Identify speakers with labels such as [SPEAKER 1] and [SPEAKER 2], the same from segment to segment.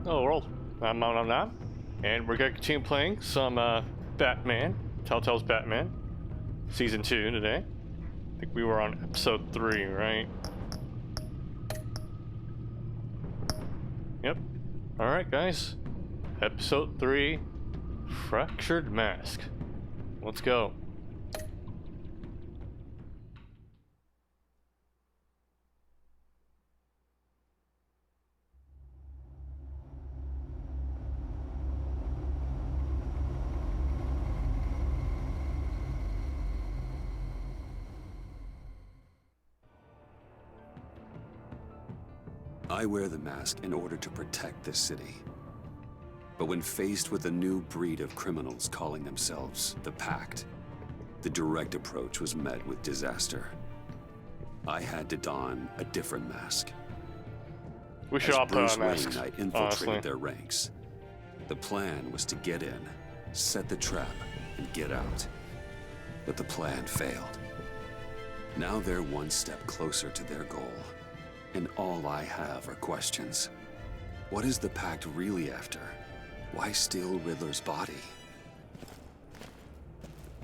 [SPEAKER 1] Oh, well, I'm on that. And we're gonna continue playing some Batman, Telltale's Batman, Season 2 today. I think we were on Episode 3, right? Yep. Alright, guys. Episode 3, Fractured Mask. Let's go.
[SPEAKER 2] I wear the mask in order to protect this city. But when faced with a new breed of criminals calling themselves the Pact, the direct approach was met with disaster. I had to don a different mask.
[SPEAKER 1] We should all put
[SPEAKER 2] Bruce
[SPEAKER 1] on masks,
[SPEAKER 2] Wayne, I infiltrated
[SPEAKER 1] honestly.
[SPEAKER 2] their ranks. The plan was to get in, set the trap, and get out. But the plan failed. Now they're one step closer to their goal. And all I have are questions. What is the Pact really after? Why steal Riddler's body?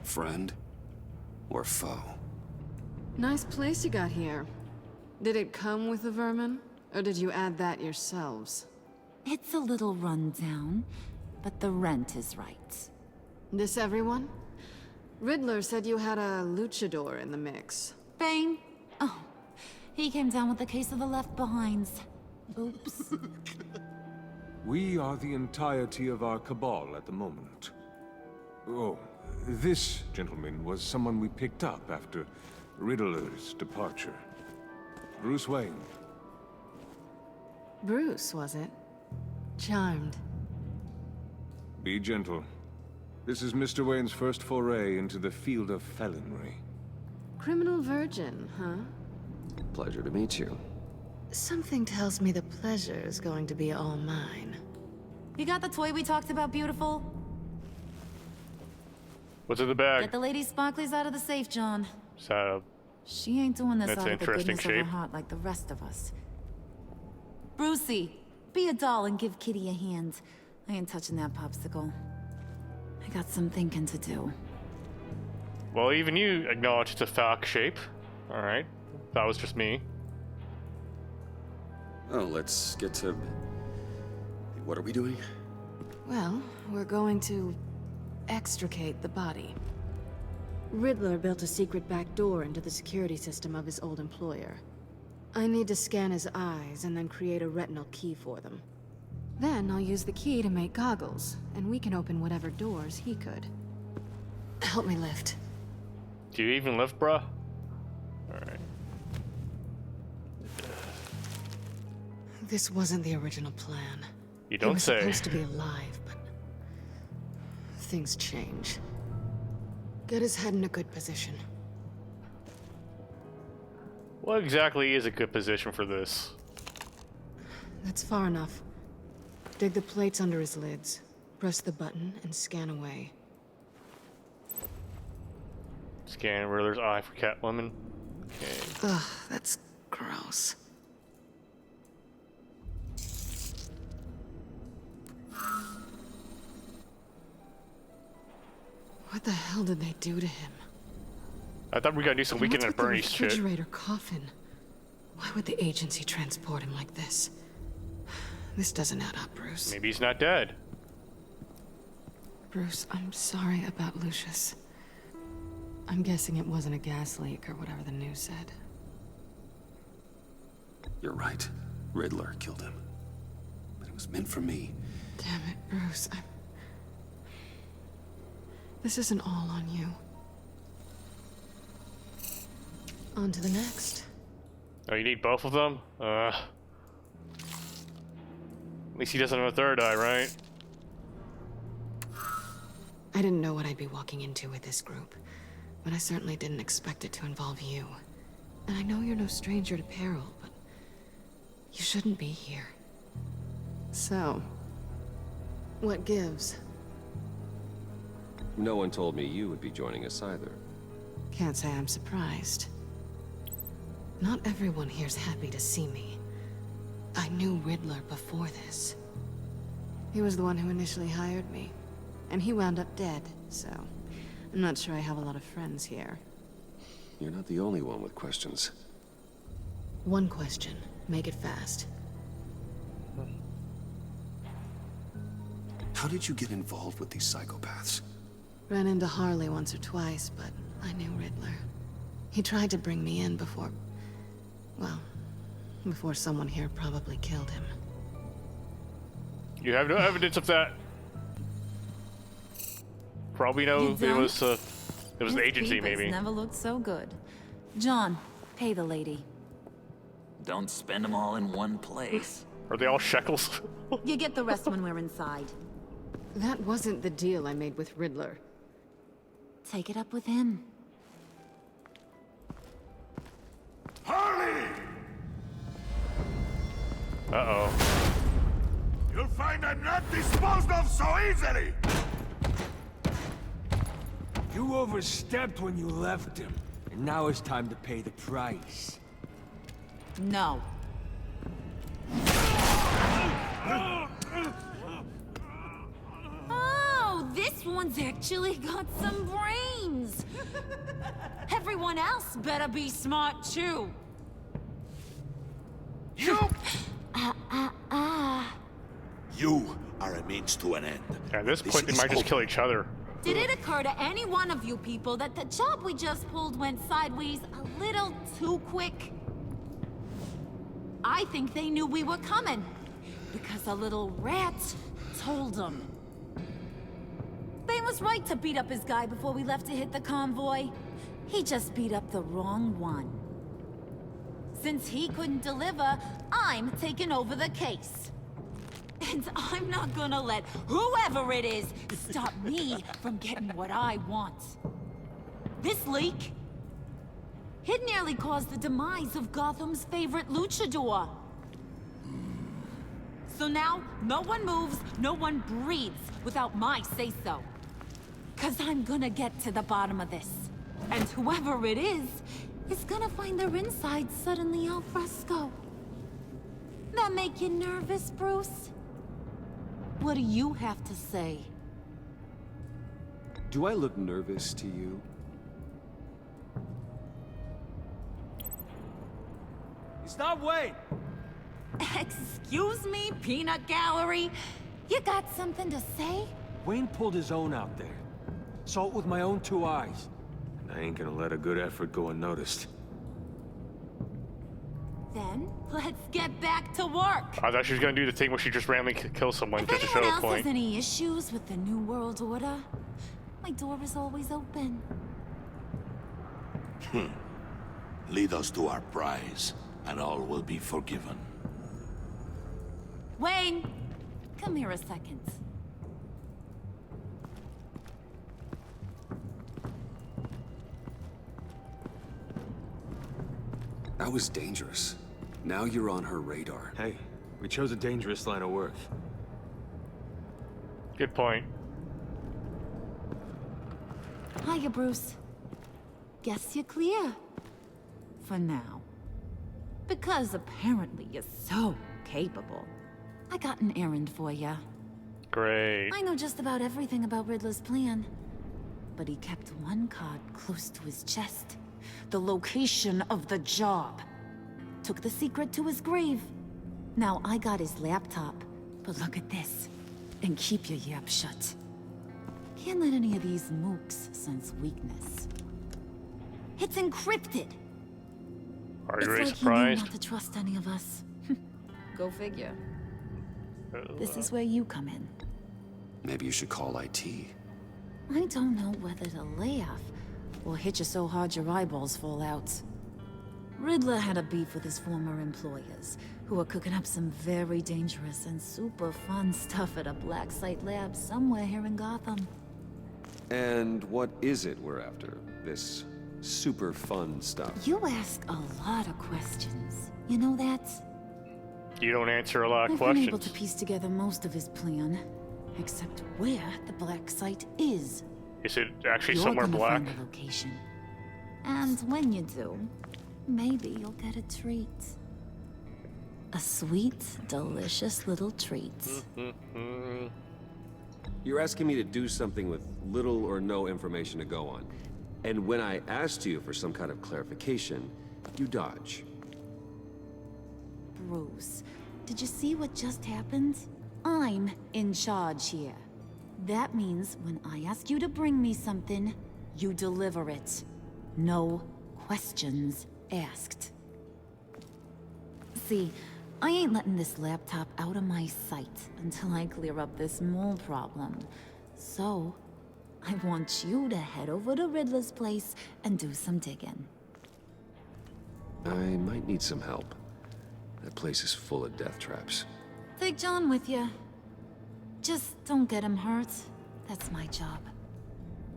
[SPEAKER 2] Friend or foe?
[SPEAKER 3] Nice place you got here. Did it come with the vermin? Or did you add that yourselves?
[SPEAKER 4] It's a little rundown, but the rent is right.
[SPEAKER 3] This everyone? Riddler said you had a luchador in the mix.
[SPEAKER 4] Bane? Oh, he came down with a case of the left behinds. Oops.
[SPEAKER 5] We are the entirety of our cabal at the moment. Oh, this gentleman was someone we picked up after Riddler's departure. Bruce Wayne.
[SPEAKER 3] Bruce, was it? Charmed.
[SPEAKER 5] Be gentle. This is Mr. Wayne's first foray into the field of felonry.
[SPEAKER 3] Criminal virgin, huh?
[SPEAKER 6] Pleasure to meet you.
[SPEAKER 3] Something tells me the pleasure is going to be all mine.
[SPEAKER 4] You got the toy we talked about, beautiful?
[SPEAKER 1] What's in the bag?
[SPEAKER 4] Get the lady sparklies out of the safe, John.
[SPEAKER 1] So,
[SPEAKER 4] She ain't doing this
[SPEAKER 1] That's
[SPEAKER 4] out
[SPEAKER 1] an
[SPEAKER 4] of the
[SPEAKER 1] interesting
[SPEAKER 4] goodness of her
[SPEAKER 1] shape.
[SPEAKER 4] heart like the rest of us. Brucey, be a doll and give Kitty a hand. I ain't touching that popsicle. I got some thinking to do.
[SPEAKER 1] well, even you acknowledge it's a phallic shape. Alright. That was just me.
[SPEAKER 2] Oh, let's get to... What are we doing?
[SPEAKER 3] Well, we're going to extricate the body. Riddler built a secret back door into the security system of his old employer. I need to scan his eyes and then create a retinal key for them. Then I'll use the key to make goggles, and we can open whatever doors he could. Help me lift.
[SPEAKER 1] Do you even lift, bruh? Alright.
[SPEAKER 3] This wasn't the original plan.
[SPEAKER 1] You
[SPEAKER 3] He
[SPEAKER 1] don't
[SPEAKER 3] was
[SPEAKER 1] say.
[SPEAKER 3] supposed to be alive, but things change. Get his head in a good position.
[SPEAKER 1] What exactly is a good position for this?
[SPEAKER 3] That's far enough. Dig the plates under his lids. Press the button and scan away.
[SPEAKER 1] Scan Riddler's eye for Catwoman. Okay.
[SPEAKER 3] Ugh, that's gross. What the hell did they do to him?
[SPEAKER 1] I thought we gotta do some
[SPEAKER 3] And
[SPEAKER 1] Weekend
[SPEAKER 3] what's
[SPEAKER 1] at
[SPEAKER 3] with the
[SPEAKER 1] Bernie's shit.
[SPEAKER 3] refrigerator coffin? Why would the agency transport him like this? This doesn't add up, Bruce.
[SPEAKER 1] Maybe he's not dead.
[SPEAKER 3] Bruce, I'm sorry about Lucius. I'm guessing it wasn't a gas leak or whatever the news said.
[SPEAKER 2] You're right. Riddler killed him. But it was meant for me.
[SPEAKER 3] Damn it, Bruce. This isn't all on you. On to the next.
[SPEAKER 1] Oh, you need both of them? At least he doesn't have a third eye, right?
[SPEAKER 3] I didn't know what I'd be walking into with this group, but I certainly didn't expect it to involve you. And I know you're no stranger to peril, but you shouldn't be here. So, what gives?
[SPEAKER 6] No one told me you would be joining us either.
[SPEAKER 3] Can't say I'm surprised. Not everyone here's happy to see me. I knew Riddler before this. He was the one who initially hired me. And he wound up dead, so... I'm not sure I have a lot of friends here.
[SPEAKER 2] You're not the only one with questions.
[SPEAKER 3] One question. Make it fast.
[SPEAKER 2] How did you get involved with these psychopaths?
[SPEAKER 3] Ran into Harley once or twice, but I knew Riddler. He tried to bring me in before... well, before someone here probably killed him.
[SPEAKER 1] You have no evidence of that. Probably no.
[SPEAKER 4] You
[SPEAKER 1] It
[SPEAKER 4] don't?
[SPEAKER 1] was an
[SPEAKER 4] His
[SPEAKER 1] agency,
[SPEAKER 4] papers
[SPEAKER 1] maybe.
[SPEAKER 4] never looked so good. John, pay the lady.
[SPEAKER 7] Don't spend them all in one place.
[SPEAKER 1] Are they all shekels?
[SPEAKER 4] You get the rest when we're inside.
[SPEAKER 3] That wasn't the deal I made with Riddler.
[SPEAKER 4] Take it up with him.
[SPEAKER 8] Harley!
[SPEAKER 1] Uh-oh.
[SPEAKER 8] You'll find I'm not disposed of so easily!
[SPEAKER 9] You overstepped when you left him, and now it's time to pay the price.
[SPEAKER 4] No. Oh, this one's actually got some brains. Everyone else better be smart too.
[SPEAKER 8] You! You are a means to an end.
[SPEAKER 1] At this
[SPEAKER 8] This
[SPEAKER 1] point, they
[SPEAKER 8] is
[SPEAKER 1] might just
[SPEAKER 8] over.
[SPEAKER 1] kill each other.
[SPEAKER 4] Did it occur to any one of you people that the job we just pulled went sideways a little too quick? I think they knew we were coming, because a little rat told them. They was right to beat up his guy before we left to hit the convoy. He just beat up the wrong one. Since he couldn't deliver, I'm taking over the case. And I'm not gonna let whoever it is stop me from getting what I want. This leak, it nearly caused the demise of Gotham's favorite luchador. So now, no one moves, no one breathes without my say-so. 'Cause I'm gonna get to the bottom of this. And whoever it is gonna find their insides suddenly al fresco. That make you nervous, Bruce? What do you have to say?
[SPEAKER 2] Do I look nervous to you?
[SPEAKER 9] Stop, Wayne!
[SPEAKER 4] Excuse me, peanut gallery? You got something to say?
[SPEAKER 9] Wayne pulled his own out there. Saw it with my own 2 eyes.
[SPEAKER 5] And I ain't gonna let a good effort go unnoticed.
[SPEAKER 4] Then, let's get back to work.
[SPEAKER 1] I thought she was gonna do the thing where she just randomly kills someone
[SPEAKER 4] If
[SPEAKER 1] just to show
[SPEAKER 4] anyone
[SPEAKER 1] a
[SPEAKER 4] else has
[SPEAKER 1] point.
[SPEAKER 4] any issues with the New World Order, my door is always open.
[SPEAKER 8] Lead us to our prize, and all will be forgiven.
[SPEAKER 4] Wayne, come here a second.
[SPEAKER 2] That was dangerous. Now you're on her radar.
[SPEAKER 5] Hey, we chose a dangerous line of work.
[SPEAKER 1] Good point.
[SPEAKER 4] Hiya, Bruce. Guess you're clear. For now. Because apparently you're so capable. I got an errand for you.
[SPEAKER 1] Great.
[SPEAKER 4] I know just about everything about Riddler's plan. But he kept one card close to his chest. The location of the job. Took the secret to his grave. Now I got his laptop. But look at this. And keep your yap shut. Can't let any of these mooks sense weakness. It's encrypted.
[SPEAKER 1] Are
[SPEAKER 4] It's
[SPEAKER 1] you really
[SPEAKER 4] like he knew
[SPEAKER 1] surprised?
[SPEAKER 4] not to trust any of us. Go figure. This is where you come in.
[SPEAKER 2] Maybe you should call IT.
[SPEAKER 4] I don't know whether to laugh or hit you so hard your eyeballs fall out. Riddler had a beef with his former employers, who were cooking up some very dangerous and super fun stuff at a black site lab somewhere here in Gotham.
[SPEAKER 2] And what is it we're after? This super fun stuff.
[SPEAKER 4] You ask a lot of questions. You know that?
[SPEAKER 1] You don't answer a lot of
[SPEAKER 4] I've been able
[SPEAKER 1] questions.
[SPEAKER 4] to piece together most of his plan, except where the black site is.
[SPEAKER 1] Is it actually
[SPEAKER 4] You're
[SPEAKER 1] somewhere
[SPEAKER 4] gonna
[SPEAKER 1] black?
[SPEAKER 4] find the location. And when you do, maybe you'll get a treat. A sweet, delicious little treat.
[SPEAKER 6] You're asking me to do something with little or no information to go on. And when I asked you for some kind of clarification, you dodge.
[SPEAKER 4] Bruce, did you see what just happened? I'm in charge here. That means when I ask you to bring me something, you deliver it. No questions asked. See, I ain't letting this laptop out of my sight until I clear up this mole problem. So, I want you to head over to Riddler's place and do some digging.
[SPEAKER 6] I might need some help. That place is full of death traps.
[SPEAKER 4] Take John with you. Just don't get him hurt. That's my job.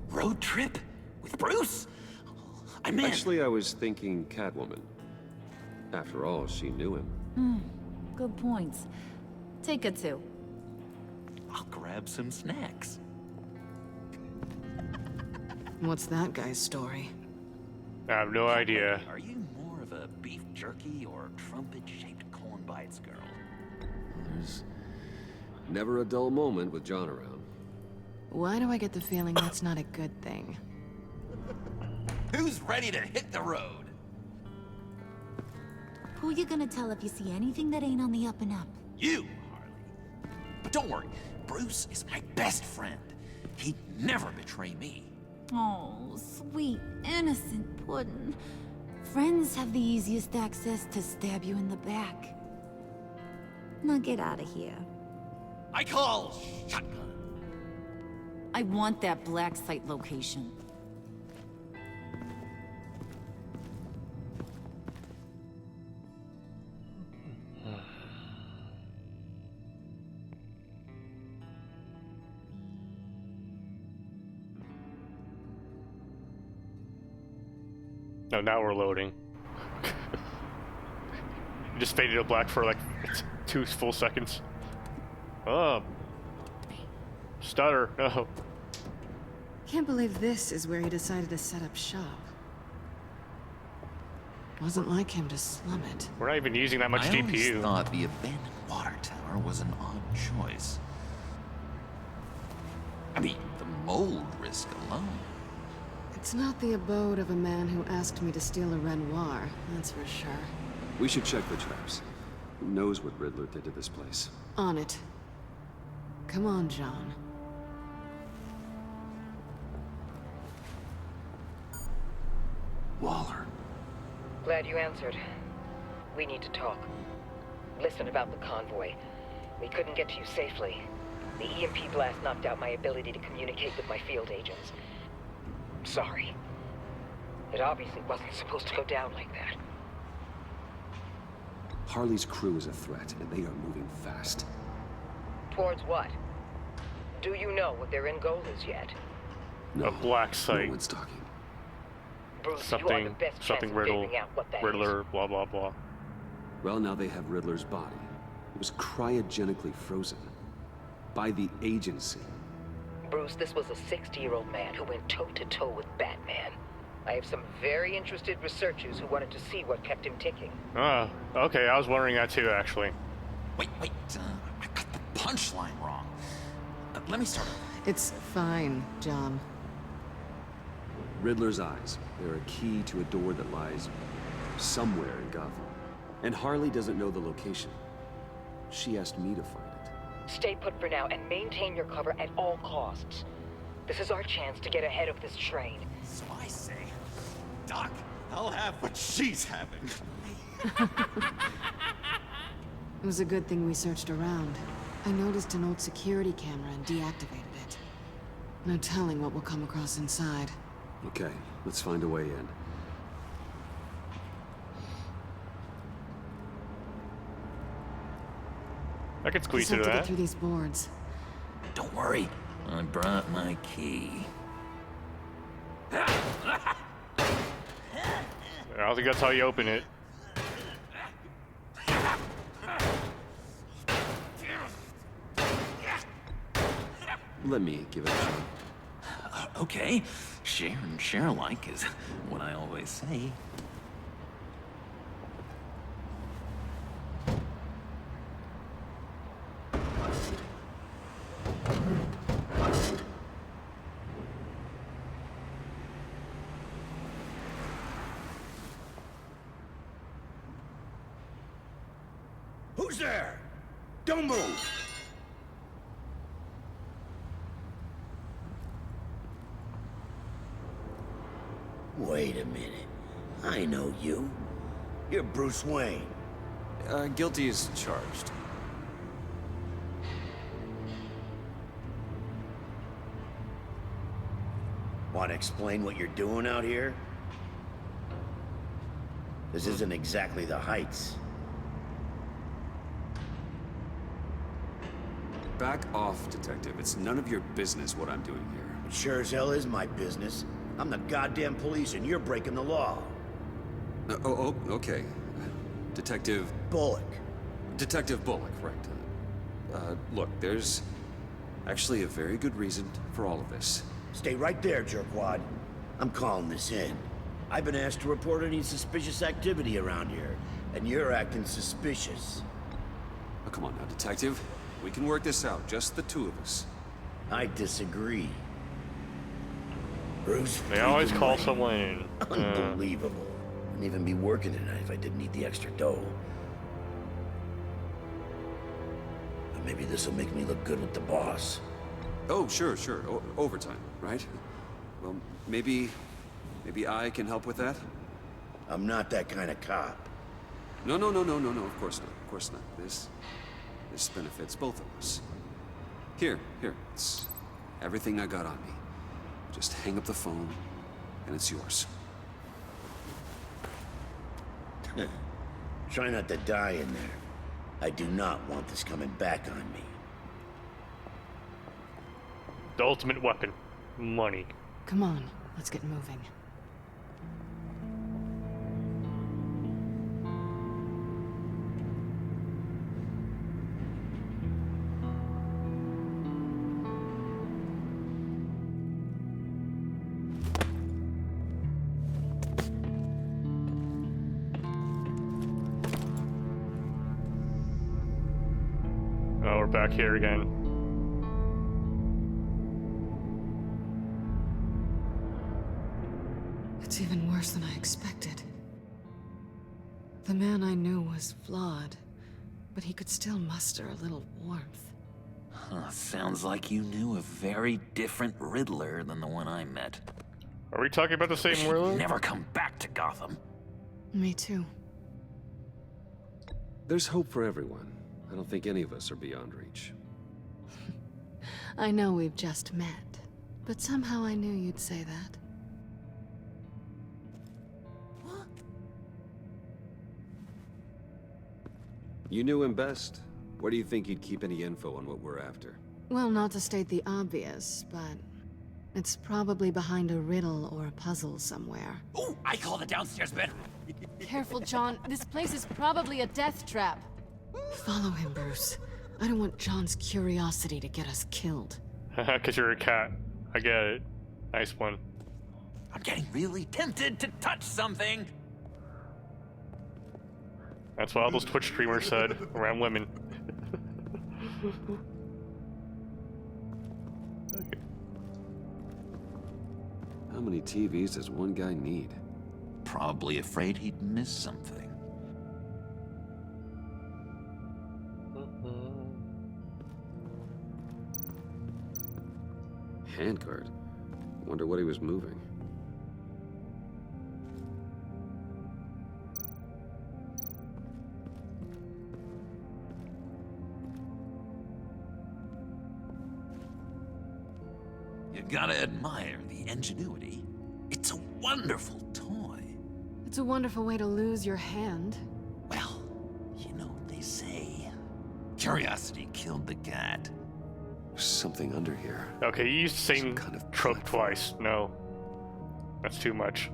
[SPEAKER 7] Road trip? With Bruce? I'm in.
[SPEAKER 6] Actually, I was thinking Catwoman. After all, she knew him.
[SPEAKER 4] Good point. Take it too.
[SPEAKER 7] I'll grab some snacks.
[SPEAKER 3] What's that guy's story?
[SPEAKER 1] I have no idea.
[SPEAKER 7] Are you more of a beef jerky or trumpet-shaped corn bites girl?
[SPEAKER 6] There's never a dull moment with John around.
[SPEAKER 3] Why do I get the feeling that's not a good thing?
[SPEAKER 7] Who's ready to hit the road?
[SPEAKER 4] Who you gonna tell if you see anything that ain't on the up and up?
[SPEAKER 7] You, Harley. But don't worry, Bruce is my best friend. He'd never betray me.
[SPEAKER 4] Oh, sweet, innocent puddin'. Friends have the easiest access to stab you in the back. Now get out of here.
[SPEAKER 7] I call shotgun.
[SPEAKER 4] I want that black site location.
[SPEAKER 1] No, now we're loading. Just faded to black for like 2 full seconds. Oh. Stutter. No.
[SPEAKER 3] Can't believe this is where he decided to set up shop. Wasn't like him to slum it.
[SPEAKER 1] We're not even using that much
[SPEAKER 7] I always
[SPEAKER 1] GPU.
[SPEAKER 7] thought the abandoned water tower was an odd choice. I mean, the mold risk alone.
[SPEAKER 3] It's not the abode of a man who asked me to steal a Renoir, that's for sure.
[SPEAKER 6] We should check the traps. Who knows what Riddler did to this place?
[SPEAKER 3] On it. Come on, John.
[SPEAKER 6] Waller.
[SPEAKER 10] Glad you answered. We need to talk. Listen about the convoy. We couldn't get to you safely. The EMP blast knocked out my ability to communicate with my field agents. Sorry. It obviously wasn't supposed to go down like that.
[SPEAKER 6] Harley's crew is a threat, and they are moving fast.
[SPEAKER 10] Towards what? Do you know what their end goal is yet?
[SPEAKER 6] No,
[SPEAKER 1] A black site.
[SPEAKER 6] No one's talking.
[SPEAKER 10] Bruce, you are the best chance
[SPEAKER 1] Something
[SPEAKER 10] of
[SPEAKER 1] Riddle,
[SPEAKER 10] figuring out what that
[SPEAKER 1] Riddler, blah blah blah.
[SPEAKER 6] Well, now they have Riddler's body. It was cryogenically frozen. By the agency.
[SPEAKER 10] is. Bruce, this was a 60-year-old man who went toe-to-toe with Batman. I have some very interested researchers who wanted to see what kept him ticking.
[SPEAKER 1] Oh, okay, I was wondering that too, actually.
[SPEAKER 7] Wait, I got the punchline wrong. Let me start over.
[SPEAKER 3] It's fine, John.
[SPEAKER 6] Riddler's eyes. They're a key to a door that lies somewhere in Gotham. And Harley doesn't know the location. She asked me to find it.
[SPEAKER 10] Stay put for now and maintain your cover at all costs. This is our chance to get ahead of this train.
[SPEAKER 7] So I say, Doc, I'll have what she's having.
[SPEAKER 3] It was a good thing we searched around. I noticed an old security camera and deactivated it. No telling what we'll come across inside.
[SPEAKER 6] Okay, let's find a way in.
[SPEAKER 1] I could squeeze
[SPEAKER 3] Just have
[SPEAKER 1] through
[SPEAKER 3] to get
[SPEAKER 1] that.
[SPEAKER 3] through these boards.
[SPEAKER 7] Don't worry, I brought my key.
[SPEAKER 1] I don't think that's how you open it.
[SPEAKER 6] Let me give it a shot.
[SPEAKER 7] Okay, share and share alike is what I always say.
[SPEAKER 11] Who's there? Don't move! Wait a minute. I know you. You're Bruce Wayne.
[SPEAKER 2] Guilty as charged.
[SPEAKER 11] Want to explain what you're doing out here? This isn't exactly the Heights.
[SPEAKER 2] Back off, Detective. It's none of your business what I'm doing here.
[SPEAKER 11] It sure as hell is my business. I'm the goddamn police and you're breaking the law.
[SPEAKER 2] Okay. Detective...
[SPEAKER 11] Bullock.
[SPEAKER 2] Detective Bullock, right. Look, there's actually a very good reason for all of this.
[SPEAKER 11] Stay right there, jerkwad. I'm calling this in. I've been asked to report any suspicious activity around here, and you're acting suspicious.
[SPEAKER 2] Oh, come on now, Detective. We can work this out, just the two of us.
[SPEAKER 11] I disagree. Bruce,
[SPEAKER 1] They always
[SPEAKER 11] Freaking
[SPEAKER 1] call
[SPEAKER 11] Wayne.
[SPEAKER 1] someone in.
[SPEAKER 11] Unbelievable. Wouldn't even be working tonight if I didn't need the extra dough. But maybe this'll make me look good with the boss.
[SPEAKER 2] Oh, sure. Overtime, right? Well, maybe I can help with that?
[SPEAKER 11] I'm not that kind of cop.
[SPEAKER 2] No, of course not. This benefits both of us. Here, it's everything I got on me. Just hang up the phone, and it's yours.
[SPEAKER 11] Try not to die in there. I do not want this coming back on me.
[SPEAKER 1] The ultimate weapon. Money.
[SPEAKER 3] Come on, let's get moving.
[SPEAKER 1] Oh, we're back here again.
[SPEAKER 3] It's even worse than I expected. The man I knew was flawed, but he could still muster a little warmth.
[SPEAKER 7] Huh, sounds like you knew a very different Riddler than the one I met.
[SPEAKER 1] Are we talking about the same
[SPEAKER 7] She'd
[SPEAKER 1] Riddler?
[SPEAKER 7] never come back to Gotham.
[SPEAKER 3] Me too.
[SPEAKER 6] There's hope for everyone. I don't think any of us are beyond reach.
[SPEAKER 3] I know we've just met, but somehow I knew you'd say that.
[SPEAKER 6] You knew him best. Where do you think he'd keep any info on what we're after?
[SPEAKER 3] Well, not to state the obvious, but it's probably behind a riddle or a puzzle somewhere.
[SPEAKER 7] Oh, I call the downstairs bedroom.
[SPEAKER 12] Careful, John. This place is probably a death trap.
[SPEAKER 3] Follow him, Bruce. I don't want John's curiosity to get us killed.
[SPEAKER 1] Because you're a cat. I get it. Nice one.
[SPEAKER 7] I'm getting really tempted to touch something.
[SPEAKER 1] That's what all those Twitch streamers said around women. Okay.
[SPEAKER 6] How many TVs does one guy need?
[SPEAKER 7] Probably afraid he'd miss something.
[SPEAKER 6] Handguard. Wonder what he was moving.
[SPEAKER 7] You gotta admire the ingenuity. It's a wonderful toy.
[SPEAKER 3] It's a wonderful way to lose your hand.
[SPEAKER 7] Well, you know what they say. Curiosity killed the cat.
[SPEAKER 6] There's something under here.
[SPEAKER 1] Okay, you used the same
[SPEAKER 6] Some kind of
[SPEAKER 1] trope
[SPEAKER 6] platform.
[SPEAKER 1] twice. No. That's too much.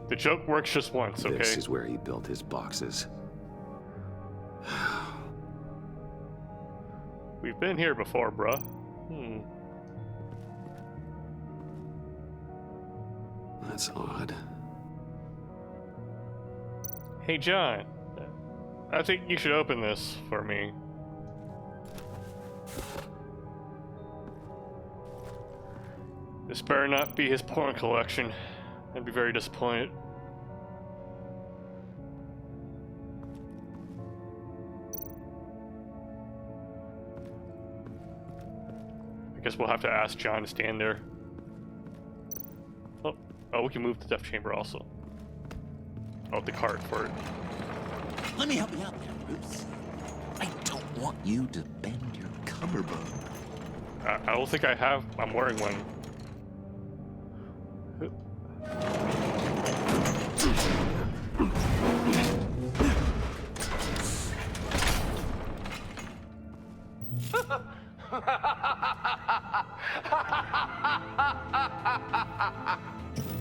[SPEAKER 1] The joke works just once, okay?
[SPEAKER 6] This is where he built his boxes.
[SPEAKER 1] We've been here before, bruh.
[SPEAKER 6] That's odd.
[SPEAKER 1] Hey, John. I think you should open this for me. This better not be his porn collection. I'd be very disappointed. Guess we'll have to ask John to stand there. Oh, we can move the death chamber also. Oh, the cart for it.
[SPEAKER 7] Let me help you out there, Bruce. I don't want you to bend your cummerbund.
[SPEAKER 1] I don't think I have. I'm wearing one.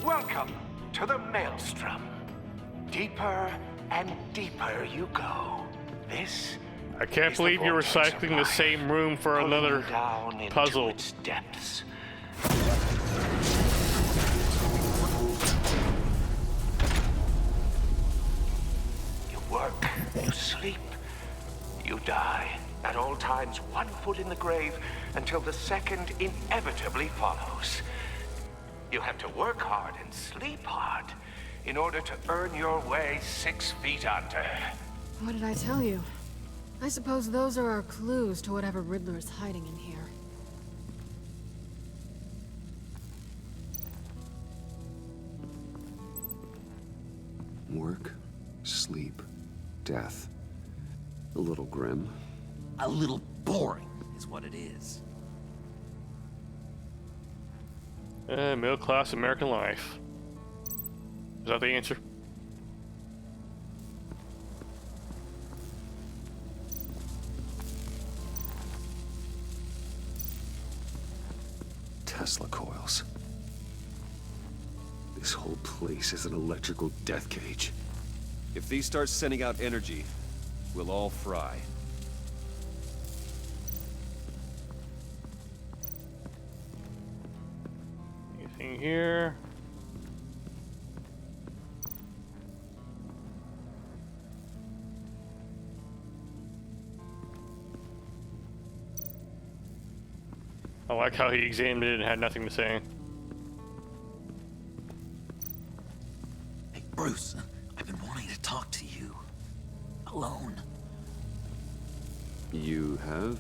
[SPEAKER 13] Welcome to the Maelstrom. Deeper and deeper you go. This
[SPEAKER 1] I can't believe you're recycling the same room for another puzzle.
[SPEAKER 13] its depths. You work, you sleep, you die. At all times, 1 foot in the grave until the second inevitably follows. You have to work hard and sleep hard in order to earn your way 6 feet under.
[SPEAKER 3] What did I tell you? I suppose those are our clues to whatever Riddler is hiding in here.
[SPEAKER 2] Work, sleep, death. A little grim.
[SPEAKER 7] A little boring is what it is.
[SPEAKER 1] Middle-class American life. Is that the answer?
[SPEAKER 2] Tesla coils. This whole place is an electrical death cage. If these start sending out energy, we'll all fry.
[SPEAKER 1] Anything here? I like how he examined it and had nothing to say.
[SPEAKER 7] Hey, Bruce, I've been wanting to talk to you. Alone.
[SPEAKER 2] You have?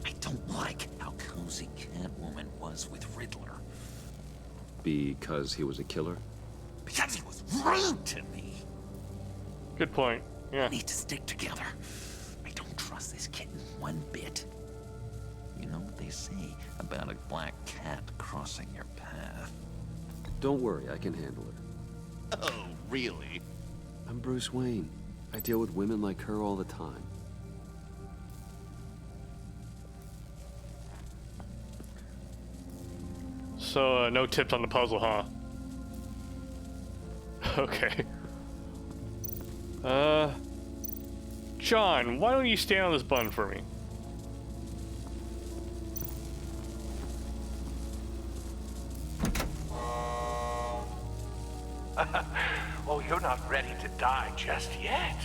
[SPEAKER 7] I don't like how cozy Catwoman was with Riddler.
[SPEAKER 2] Because he was a killer?
[SPEAKER 7] Because he was rude to me.
[SPEAKER 1] Good point. Yeah.
[SPEAKER 7] We need to stick together. I don't trust this kitten one bit. You know what they say about a black cat crossing your path?
[SPEAKER 2] Don't worry, I can handle it.
[SPEAKER 7] Oh, really?
[SPEAKER 2] I'm Bruce Wayne. I deal with women like her all the time.
[SPEAKER 1] So, no tips on the puzzle, huh? Okay. John, why don't you stand on this button for me?
[SPEAKER 13] Oh, you're not ready to die just yet.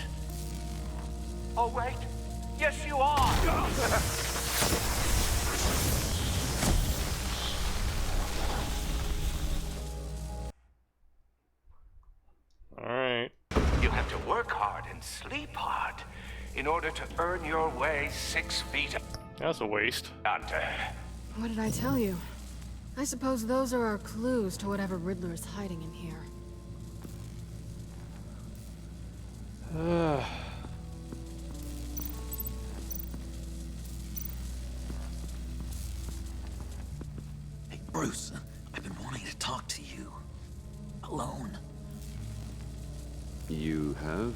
[SPEAKER 13] Oh, wait. Yes, you are.
[SPEAKER 1] Alright.
[SPEAKER 13] You have to work hard and sleep hard in order to earn your way 6 feet
[SPEAKER 1] That's a waste.
[SPEAKER 13] under.
[SPEAKER 3] What did I tell you? I suppose those are our clues to whatever Riddler is hiding in here.
[SPEAKER 7] Hey, Bruce, I've been wanting to talk to you. Alone.
[SPEAKER 2] You have?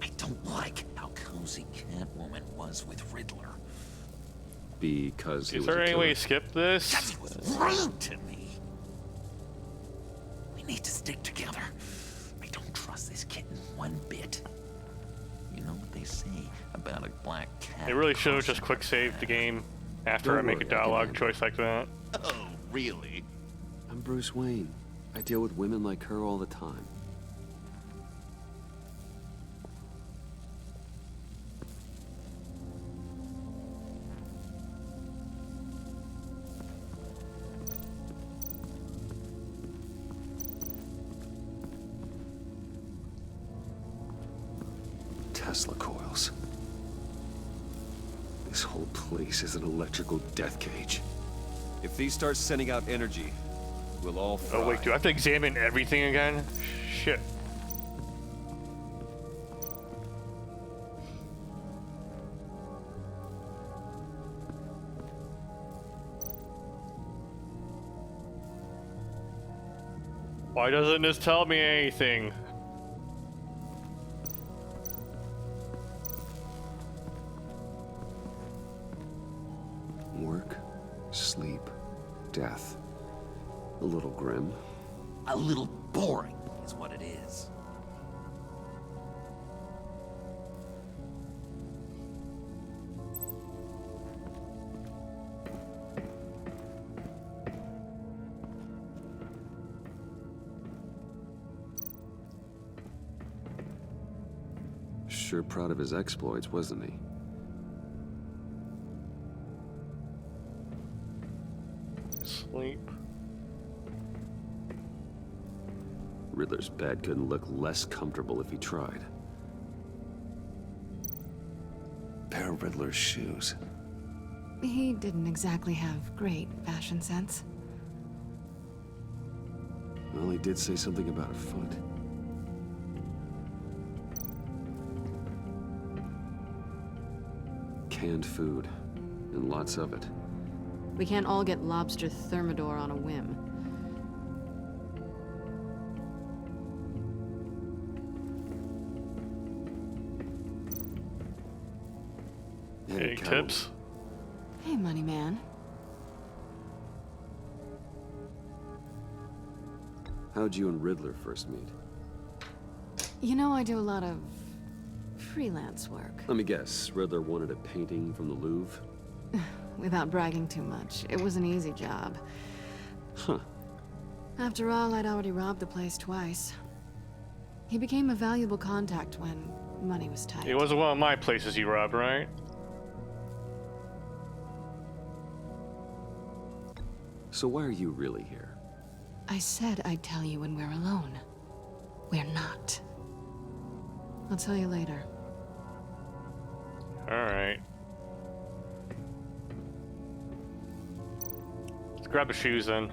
[SPEAKER 7] I don't like how cozy Catwoman was with Riddler.
[SPEAKER 2] Because he
[SPEAKER 1] Is
[SPEAKER 2] was
[SPEAKER 1] there
[SPEAKER 2] a
[SPEAKER 1] any
[SPEAKER 2] killer?
[SPEAKER 1] way to skip this?
[SPEAKER 7] Because he was rude to me. We need to stick together. I don't trust this kitten one bit. You know what they say about a black cat?
[SPEAKER 1] They really should have just
[SPEAKER 7] crossing
[SPEAKER 1] quick saved
[SPEAKER 7] your
[SPEAKER 1] the
[SPEAKER 7] path?
[SPEAKER 1] game after
[SPEAKER 2] Don't
[SPEAKER 1] I make a
[SPEAKER 2] worry, I can
[SPEAKER 1] dialogue
[SPEAKER 2] handle
[SPEAKER 1] choice like that.
[SPEAKER 7] Oh, really?
[SPEAKER 2] I'm Bruce Wayne. I deal with women like her all the time. Tesla coils. This whole place is an electrical death cage.
[SPEAKER 6] If these start sending out energy, we'll all fry.
[SPEAKER 1] Oh wait, do I have to examine everything again? Shit. Why doesn't this tell me anything?
[SPEAKER 2] Work, sleep, death. A little grim.
[SPEAKER 7] A little boring is what it is.
[SPEAKER 2] Sure proud of his exploits, wasn't he?
[SPEAKER 1] Sleep.
[SPEAKER 2] Riddler's bed couldn't look less comfortable if he tried. Pair of Riddler's shoes.
[SPEAKER 3] He didn't exactly have great fashion sense.
[SPEAKER 2] Well, he did say something about a foot. Canned food, and lots of it.
[SPEAKER 3] We can't all get lobster thermidor on a whim.
[SPEAKER 1] Any tips?
[SPEAKER 3] Hey, money man.
[SPEAKER 2] How'd you and Riddler first meet?
[SPEAKER 3] You know, I do a lot of freelance work.
[SPEAKER 2] Let me guess, Riddler wanted a painting from the Louvre?
[SPEAKER 3] Without bragging too much, it was an easy job.
[SPEAKER 2] Huh.
[SPEAKER 3] After all, I'd already robbed the place twice. He became a valuable contact when money was tight.
[SPEAKER 1] It wasn't one of my places you robbed, right?
[SPEAKER 2] So why are you really here?
[SPEAKER 3] I said I'd tell you when we're alone. We're not. I'll tell you later.
[SPEAKER 1] Alright. Let's grab the shoes then.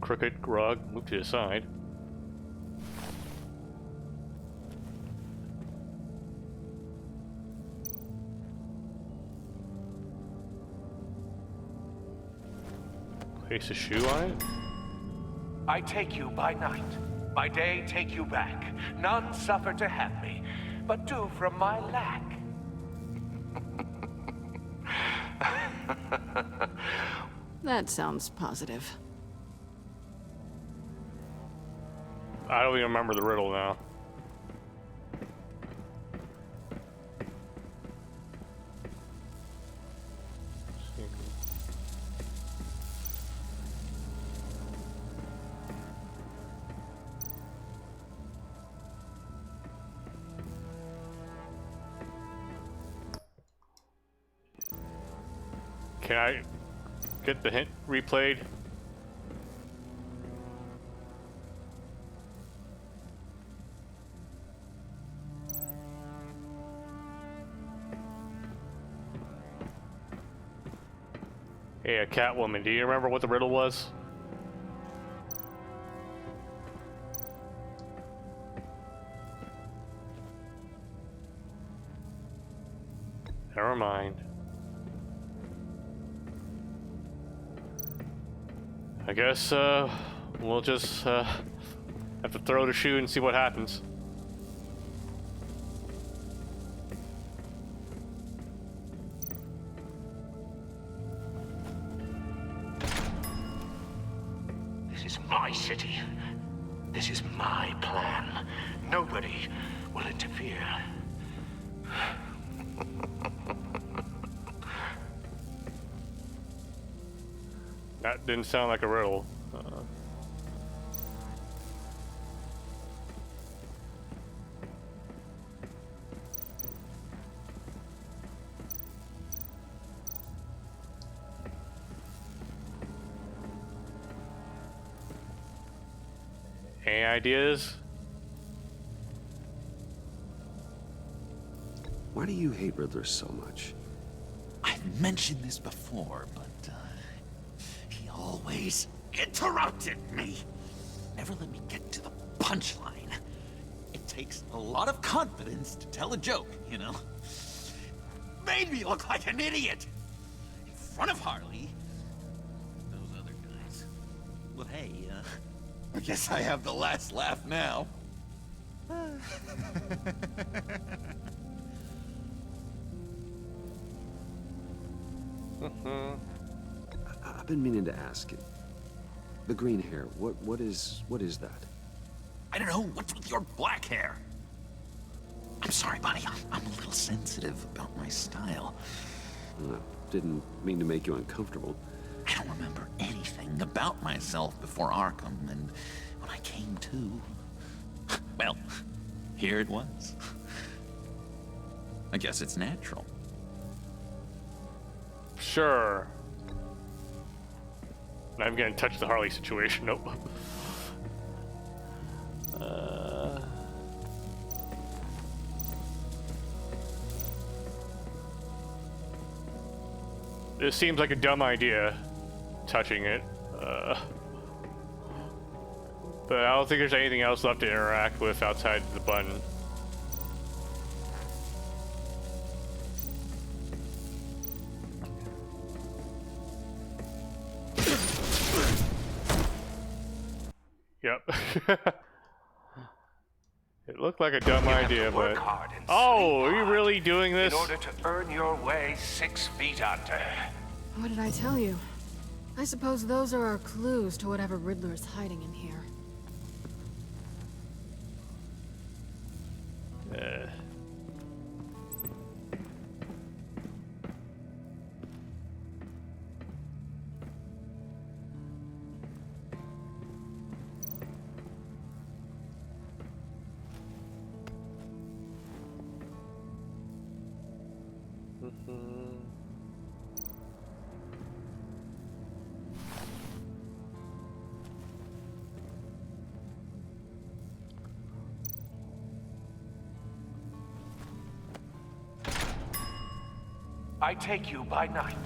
[SPEAKER 1] Crooked rug, move to the side. Place a shoe on it.
[SPEAKER 13] I take you by night. By day, take you back. None suffer to have me, but do from my lack.
[SPEAKER 3] That sounds positive.
[SPEAKER 1] I don't even remember the riddle now. Can I get the hint replayed? Hey, a Catwoman, do you remember what the riddle was? Never mind. I guess, we'll just, have to throw the shoe and see what happens.
[SPEAKER 13] This is my city. This is my plan. Nobody will interfere.
[SPEAKER 1] That didn't sound like a riddle. Any ideas?
[SPEAKER 6] Why do you hate Riddler so much?
[SPEAKER 7] I've mentioned this before, but he always interrupted me. Never let me get to the punchline. It takes a lot of confidence to tell a joke, you know? Made me look like an idiot! In front of Harley. Those other guys. Well, hey, I guess I have the last laugh now.
[SPEAKER 6] I've been meaning to ask you. The green hair, what is that?
[SPEAKER 7] I don't know, what's with your black hair? I'm sorry, buddy, I'm a little sensitive about my style.
[SPEAKER 6] Didn't mean to make you uncomfortable.
[SPEAKER 7] I don't remember anything about myself before Arkham, and when I came to, well, here it was. I guess it's natural.
[SPEAKER 1] Sure. Not even gonna touch the Harley situation. Nope. This seems like a dumb idea, touching it. But I don't think there's anything else left to interact with outside the button. Yep. It looked like a dumb idea, but... Oh, are you really doing this?
[SPEAKER 13] In order to earn your way 6 feet under.
[SPEAKER 3] What did I tell you? I suppose those are our clues to whatever Riddler is hiding in here.
[SPEAKER 13] I take you by night,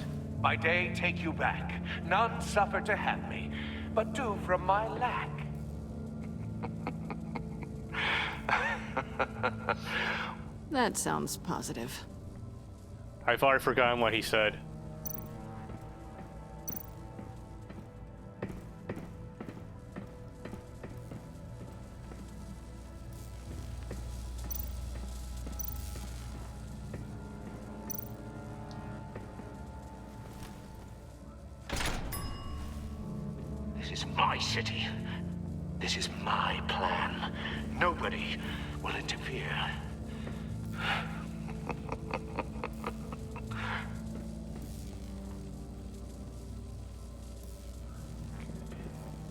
[SPEAKER 13] by day take you back. None suffer to have me, but do from my lack.
[SPEAKER 3] That sounds positive.
[SPEAKER 1] I've already forgotten what he said.
[SPEAKER 13] This is my city. This is my plan. Nobody will interfere.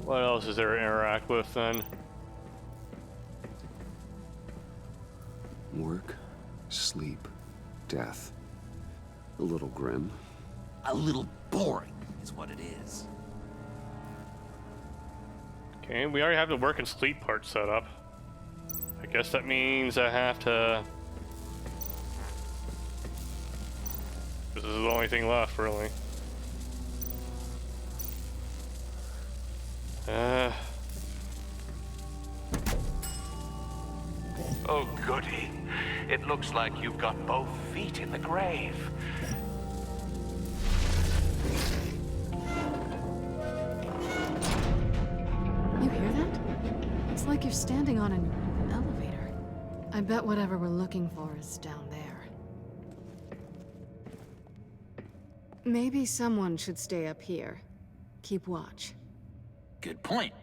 [SPEAKER 1] What else is there to interact with then?
[SPEAKER 6] Work, sleep, death. A little grim.
[SPEAKER 7] A little boring is what it is.
[SPEAKER 1] Okay, we already have the work and sleep part set up. I guess that means I have to... This is the only thing left, really.
[SPEAKER 13] Oh, goody. It looks like you've got both feet in the grave.
[SPEAKER 3] You hear that? It's like you're standing on an elevator. I bet whatever we're looking for is down there. Maybe someone should stay up here. Keep watch.
[SPEAKER 7] Good point.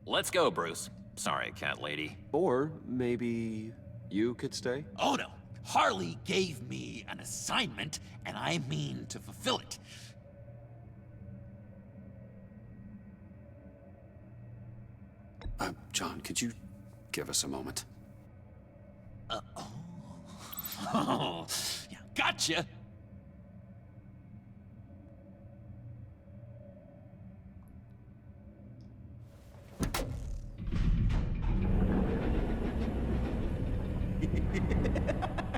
[SPEAKER 7] Let's go, Bruce. Sorry, cat lady.
[SPEAKER 6] Or maybe you could stay?
[SPEAKER 7] Oh no. Harley gave me an assignment, and I mean to fulfill it.
[SPEAKER 6] John, could you give us a moment?
[SPEAKER 7] Oh, yeah, gotcha.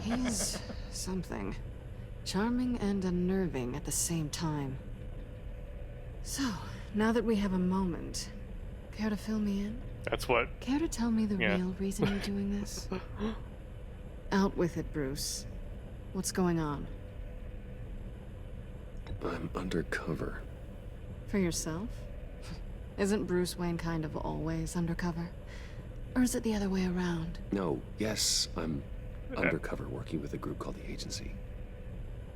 [SPEAKER 3] He's something. Charming and unnerving at the same time. So, now that we have a moment, care to fill me in?
[SPEAKER 1] That's what.
[SPEAKER 3] Care to tell me the
[SPEAKER 1] Yeah.
[SPEAKER 3] real reason you're doing this? Out with it, Bruce. What's going on?
[SPEAKER 6] I'm undercover.
[SPEAKER 3] For yourself? Isn't Bruce Wayne kind of always undercover? Or is it the other way around?
[SPEAKER 6] No, yes, I'm undercover working with a group called the Agency.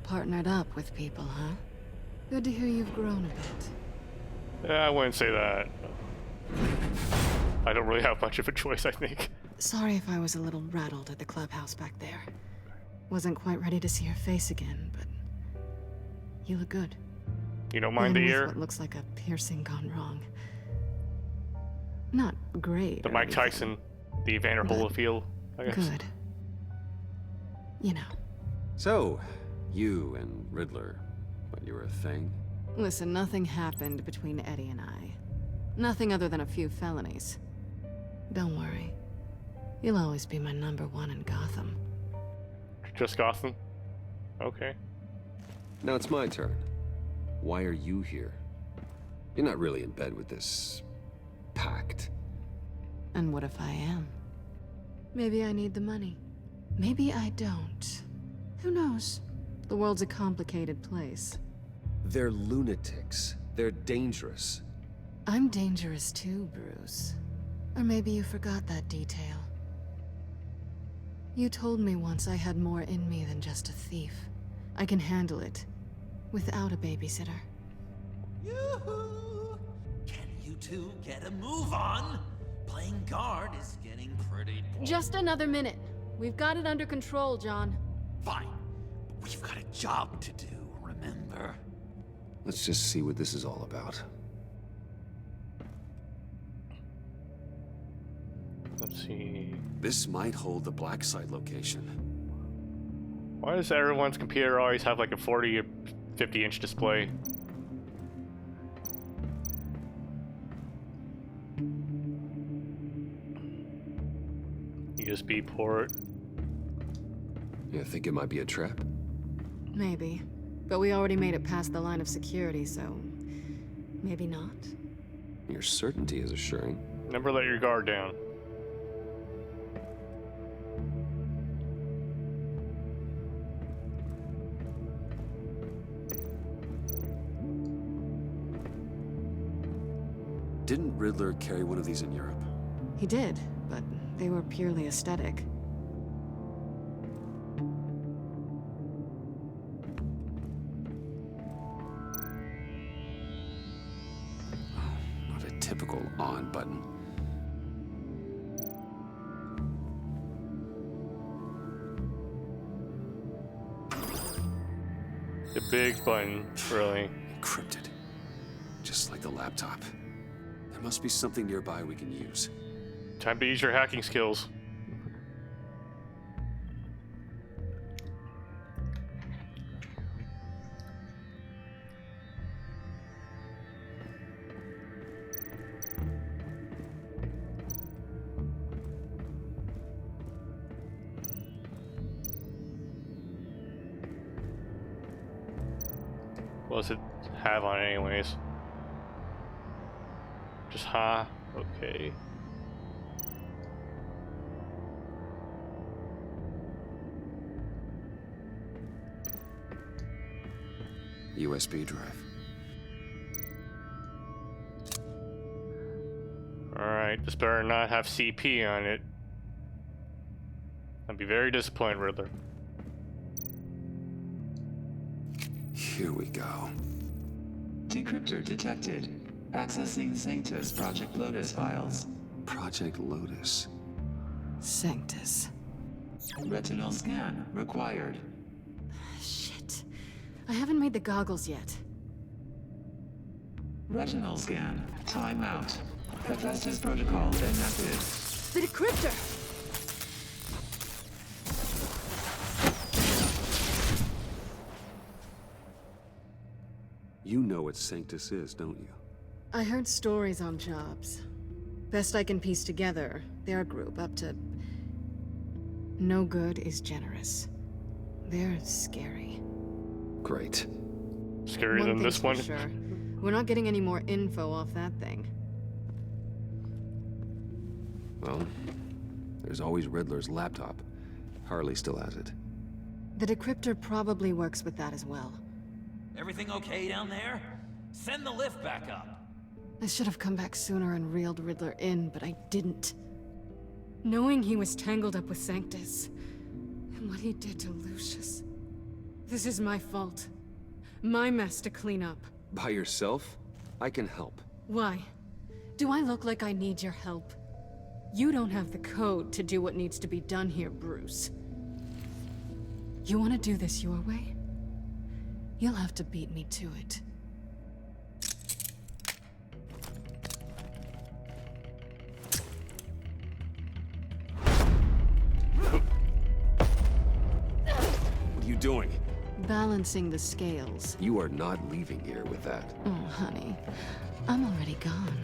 [SPEAKER 3] Partnered up with people, huh? Good to hear you've grown a bit.
[SPEAKER 1] I wouldn't say that. I don't really have much of a choice, I think.
[SPEAKER 3] Sorry if I was a little rattled at the clubhouse back there. Wasn't quite ready to see your face again, but you look good.
[SPEAKER 1] You don't mind
[SPEAKER 3] Even
[SPEAKER 1] the
[SPEAKER 3] with
[SPEAKER 1] ear?
[SPEAKER 3] what looks like a piercing gone wrong. Not great.
[SPEAKER 1] The
[SPEAKER 3] or
[SPEAKER 1] Mike
[SPEAKER 3] anything,
[SPEAKER 1] Tyson, the Evander Holyfield, I guess.
[SPEAKER 3] Good. You know.
[SPEAKER 6] So, you and Riddler, what, you were a thing?
[SPEAKER 3] Listen, nothing happened between Eddie and I. Nothing other than a few felonies. Don't worry. You'll always be my #1 in Gotham.
[SPEAKER 1] Just Gotham? Okay.
[SPEAKER 6] Now it's my turn. Why are you here? You're not really in bed with this pact.
[SPEAKER 3] And what if I am? Maybe I need the money. Maybe I don't. Who knows? The world's a complicated place.
[SPEAKER 6] They're lunatics. They're dangerous.
[SPEAKER 3] I'm dangerous too, Bruce. Or maybe you forgot that detail. You told me once I had more in me than just a thief. I can handle it. Without a babysitter.
[SPEAKER 7] Yoo-hoo! Can you two get a move on? Playing guard is getting pretty boring.
[SPEAKER 12] Just another minute. We've got it under control, John.
[SPEAKER 7] Fine. But we've got a job to do, remember?
[SPEAKER 6] Let's just see what this is all about.
[SPEAKER 1] Let's see.
[SPEAKER 6] This might hold the black site location.
[SPEAKER 1] Why does everyone's computer always have like a 40 or 50-inch display? USB port.
[SPEAKER 6] You think it might be a trap?
[SPEAKER 3] Maybe. But we already made it past the line of security, so... maybe not?
[SPEAKER 6] Your certainty is assuring.
[SPEAKER 1] Never let your guard down.
[SPEAKER 6] Didn't Riddler carry one of these in Europe?
[SPEAKER 3] He did, but they were purely aesthetic.
[SPEAKER 6] Not a typical on button.
[SPEAKER 1] The big button, really.
[SPEAKER 6] Encrypted. Just like the laptop. There must be something nearby we can use.
[SPEAKER 1] Time to use your hacking skills. What does it have on it anyways? Just okay.
[SPEAKER 6] USB drive.
[SPEAKER 1] Alright, this better not have CP on it. I'd be very disappointed, Riddler.
[SPEAKER 6] Here we go.
[SPEAKER 14] Decryptor detected. Accessing Sanctus Project Lotus files.
[SPEAKER 6] Project Lotus.
[SPEAKER 3] Sanctus.
[SPEAKER 14] Retinal scan required.
[SPEAKER 3] Shit. I haven't made the goggles yet.
[SPEAKER 14] Retinal scan. Timeout. Hephaestus protocol enacted.
[SPEAKER 3] The decryptor!
[SPEAKER 6] You know what Sanctus is, don't you?
[SPEAKER 3] I heard stories on jobs. Best I can piece together, they're a group up to... No good is generous. They're scary.
[SPEAKER 6] Great.
[SPEAKER 1] Scarier than this one.
[SPEAKER 3] For sure. We're not getting any more info off that thing.
[SPEAKER 6] Well, there's always Riddler's laptop. Harley still has it.
[SPEAKER 3] The decryptor probably works with that as well.
[SPEAKER 15] Everything okay down there? Send the lift back up.
[SPEAKER 3] I should have come back sooner and reeled Riddler in, but I didn't. Knowing he was tangled up with Sanctus, and what he did to Lucius. This is my fault. My mess to clean up.
[SPEAKER 6] By yourself? I can help.
[SPEAKER 3] Why? Do I look like I need your help? You don't have the code to do what needs to be done here, Bruce. You want to do this your way? You'll have to beat me to it.
[SPEAKER 6] What are you doing?
[SPEAKER 3] Balancing the scales.
[SPEAKER 6] You are not leaving here with that.
[SPEAKER 3] Oh, honey. I'm already gone.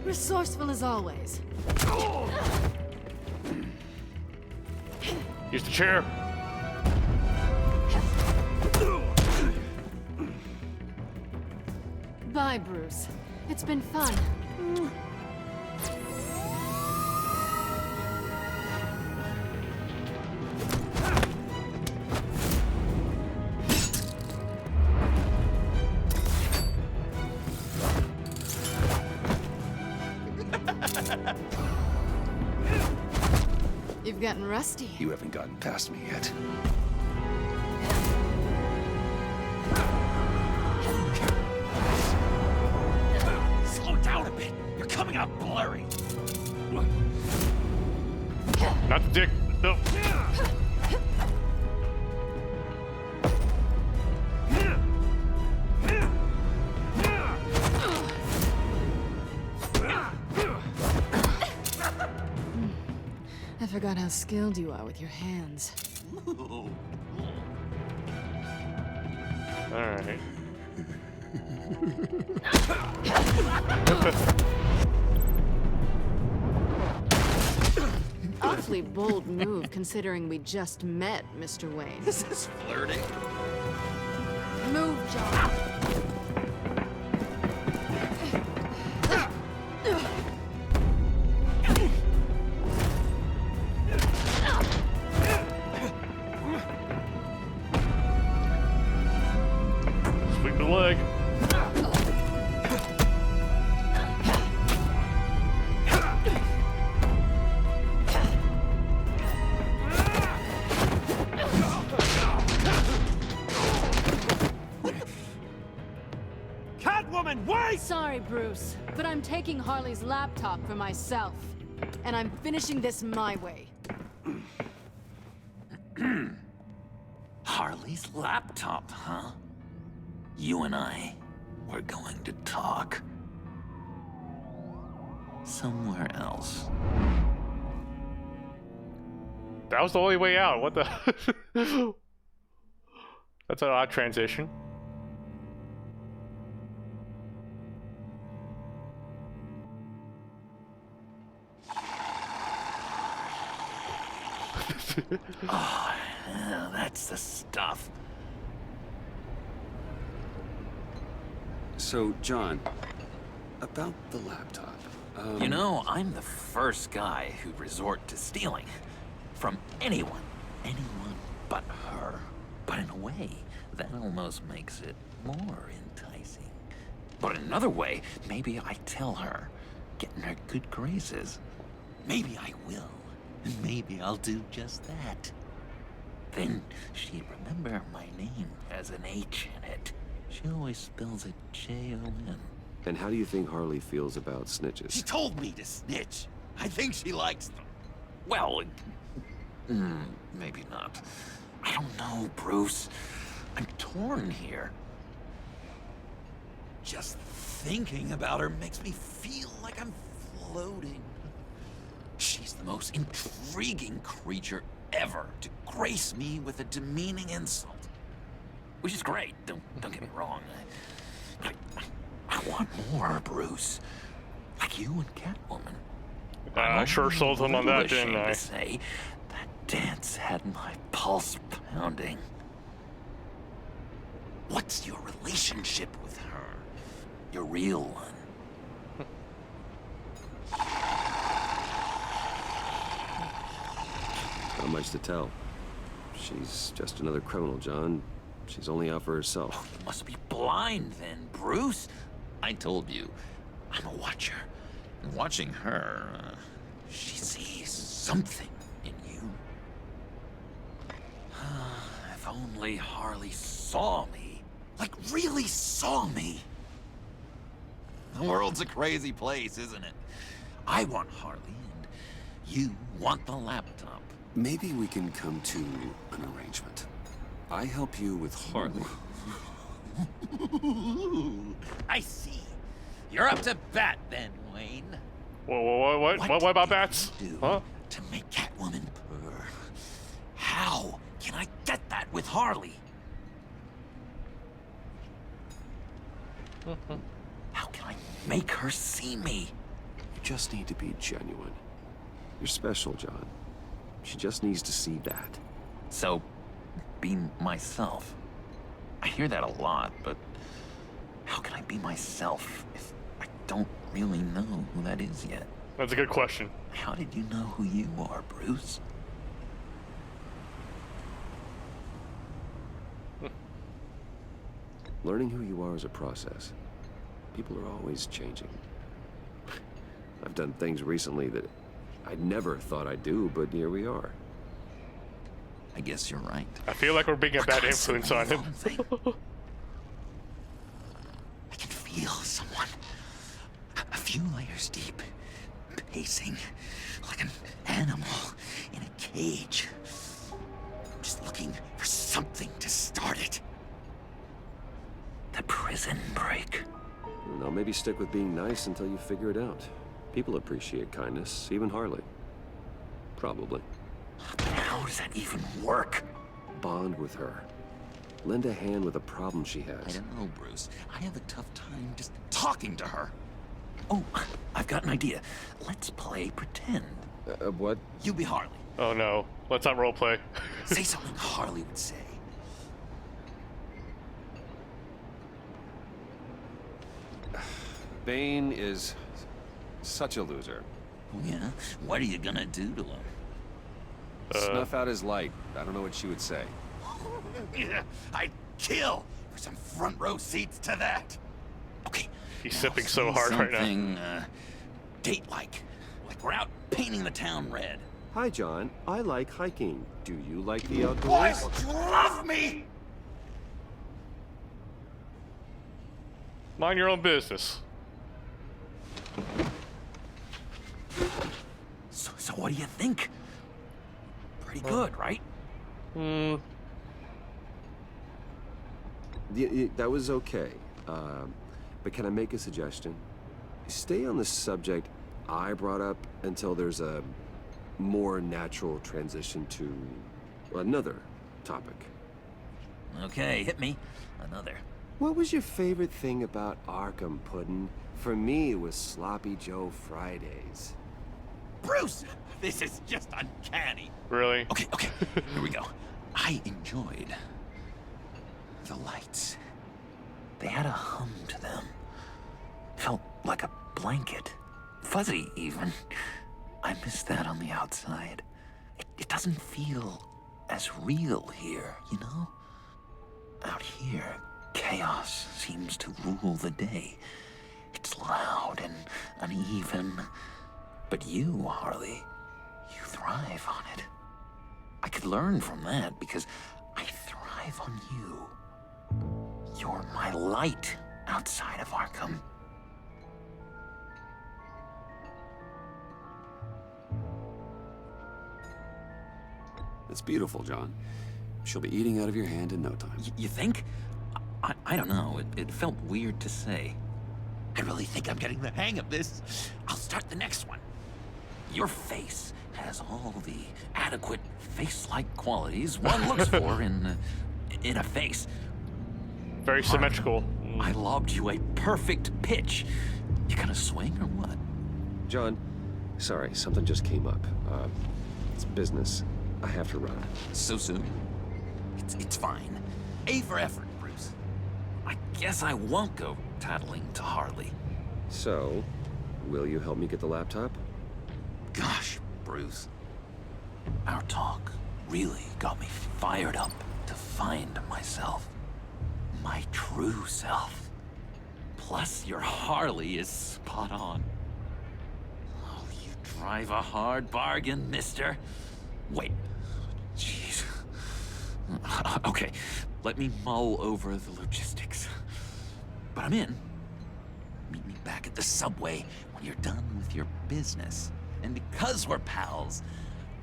[SPEAKER 3] Resourceful as always.
[SPEAKER 1] Use the chair.
[SPEAKER 3] Bye, Bruce. It's been fun. You've gotten rusty.
[SPEAKER 6] You haven't gotten past me yet.
[SPEAKER 15] Slow down a bit. You're coming out blurry.
[SPEAKER 1] Not the dick. No.
[SPEAKER 3] I forgot how skilled you are with your hands.
[SPEAKER 1] Alright.
[SPEAKER 3] Awfully bold move considering we just met, Mr. Wayne.
[SPEAKER 7] This is flirting.
[SPEAKER 3] Move, John.
[SPEAKER 1] Sweep the leg.
[SPEAKER 15] Catwoman, wait!
[SPEAKER 12] Sorry, Bruce, but I'm taking Harley's laptop for myself. And I'm finishing this my way.
[SPEAKER 7] Harley's laptop, huh? You and I, we're going to talk. Somewhere else.
[SPEAKER 1] That was the only way out. What the? That's an odd transition.
[SPEAKER 7] Oh, yeah, that's the stuff.
[SPEAKER 6] So, John, about the laptop.
[SPEAKER 7] You know, I'm the first guy who'd resort to stealing. From anyone. Anyone but her. But in a way, that almost makes it more enticing. But in another way, maybe I tell her, get in her good graces. Maybe I will. And maybe I'll do just that. Then she'd remember my name has an H in it. She always spells it J-O-N.
[SPEAKER 6] And how do you think Harley feels about snitches?
[SPEAKER 7] She told me to snitch. I think she likes them. Well, maybe not. I don't know, Bruce. I'm torn here. Just thinking about her makes me feel like I'm floating. She's the most intriguing creature
[SPEAKER 15] ever to grace me with a demeaning insult. Which is great, don't get me wrong. But I want more, Bruce. Like you and Catwoman.
[SPEAKER 1] I sure sold him on that, didn't I?
[SPEAKER 15] To say that dance had my pulse pounding. What's your relationship with her? Your real one?
[SPEAKER 6] Not much to tell. She's just another criminal, John. She's only out for herself.
[SPEAKER 15] You must be blind then, Bruce. I told you, I'm a watcher. And watching her, she sees something in you. If only Harley saw me. Like, really saw me. The world's a crazy place, isn't it? I want Harley, and you want the laptop.
[SPEAKER 2] Maybe we can come to an arrangement. I help you with Harley.
[SPEAKER 15] I see. You're up to bat then, Wayne.
[SPEAKER 1] Whoa, what about bats? Huh?
[SPEAKER 15] To make Catwoman purr. How can I get that with Harley? How can I make her see me?
[SPEAKER 6] You just need to be genuine. You're special, John. She just needs to see that.
[SPEAKER 15] So, be myself. I hear that a lot, but how can I be myself if I don't really know who that is yet?
[SPEAKER 1] That's a good question.
[SPEAKER 15] How did you know who you are, Bruce?
[SPEAKER 6] Learning who you are is a process. People are always changing. I've done things recently that I never thought I'd do, but here we are.
[SPEAKER 15] I guess you're right.
[SPEAKER 1] I feel like we're being a bad influence on him.
[SPEAKER 15] I can feel someone a few layers deep, pacing like an animal in a cage, just looking for something to start it. The prison break.
[SPEAKER 6] Now maybe stick with being nice until you figure it out. People appreciate kindness, even Harley. Probably.
[SPEAKER 15] But how does that even work?
[SPEAKER 6] Bond with her. Lend a hand with a problem she has.
[SPEAKER 15] I don't know, Bruce. I have a tough time just talking to her. Oh, I've got an idea. Let's play pretend.
[SPEAKER 6] What?
[SPEAKER 15] You be Harley.
[SPEAKER 1] Oh no, let's not roleplay.
[SPEAKER 15] Say something Harley would say.
[SPEAKER 6] Bane is such a loser.
[SPEAKER 15] Yeah? What are you gonna do to him?
[SPEAKER 6] Snuff out his light. I don't know what she would say.
[SPEAKER 15] I'd kill for some front row seats to that. Okay.
[SPEAKER 1] He's sipping so hard right now.
[SPEAKER 15] Something date-like. Like we're out painting the town red.
[SPEAKER 6] Hi, John. I like hiking. Do you like the outdoors?
[SPEAKER 15] Why would you love me?
[SPEAKER 1] Mind your own business.
[SPEAKER 15] So what do you think? Pretty good, right?
[SPEAKER 6] That was okay. But can I make a suggestion? Stay on the subject I brought up until there's a more natural transition to another topic.
[SPEAKER 15] Okay, hit me. Another.
[SPEAKER 6] What was your favorite thing about Arkham, Puddin'? For me, it was Sloppy Joe Fridays.
[SPEAKER 15] Bruce! This is just uncanny.
[SPEAKER 1] Really?
[SPEAKER 15] Okay, here we go. I enjoyed the lights. They had a hum to them. Felt like a blanket. Fuzzy, even. I miss that on the outside. It doesn't feel as real here, you know? Out here, chaos seems to rule the day. It's loud and uneven. But you, Harley, you thrive on it. I could learn from that because I thrive on you. You're my light outside of Arkham.
[SPEAKER 2] It's beautiful, John. She'll be eating out of your hand in no time.
[SPEAKER 15] You think? I don't know. It felt weird to say. I really think I'm getting the hang of this. I'll start the next one. Your face has all the adequate face-like qualities one looks for in a face.
[SPEAKER 1] Very symmetrical.
[SPEAKER 15] I lobbed you a perfect pitch. You gonna swing or what?
[SPEAKER 6] John, sorry, something just came up. It's business. I have to run.
[SPEAKER 15] So soon? It's fine. A for effort, Bruce. I guess I won't go tattling to Harley.
[SPEAKER 6] So, will you help me get the laptop?
[SPEAKER 15] Gosh, Bruce. Our talk really got me fired up to find myself. My true self. Plus, your Harley is spot on. Oh, you drive a hard bargain, mister. Wait. Jeez. Okay, let me mull over the logistics. But I'm in. Meet me back at the subway when you're done with your business. And because we're pals,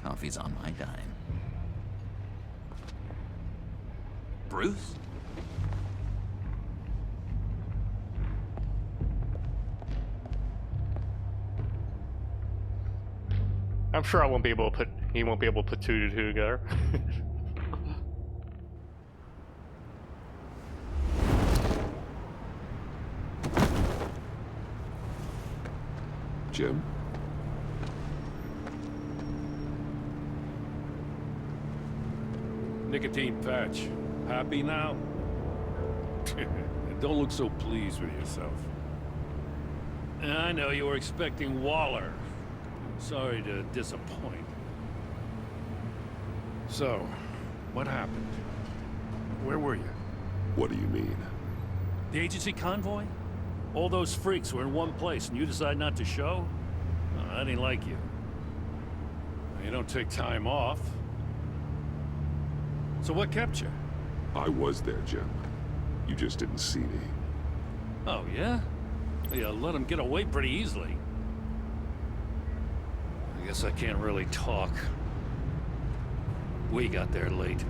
[SPEAKER 15] coffee's on my dime. Bruce?
[SPEAKER 1] I'm sure he won't be able to put two to two together.
[SPEAKER 5] Jim?
[SPEAKER 16] Nicotine patch. Happy now? Don't look so pleased with yourself. I know you were expecting Waller. Sorry to disappoint. So, what happened? Where were you?
[SPEAKER 5] What do you mean?
[SPEAKER 16] The agency convoy? All those freaks were in one place and you decide not to show? Oh, that ain't like you. You don't take time off. So what kept you?
[SPEAKER 5] I was there, Jim. You just didn't see me.
[SPEAKER 16] Oh, yeah? You let him get away pretty easily. I guess I can't really talk. We got there late.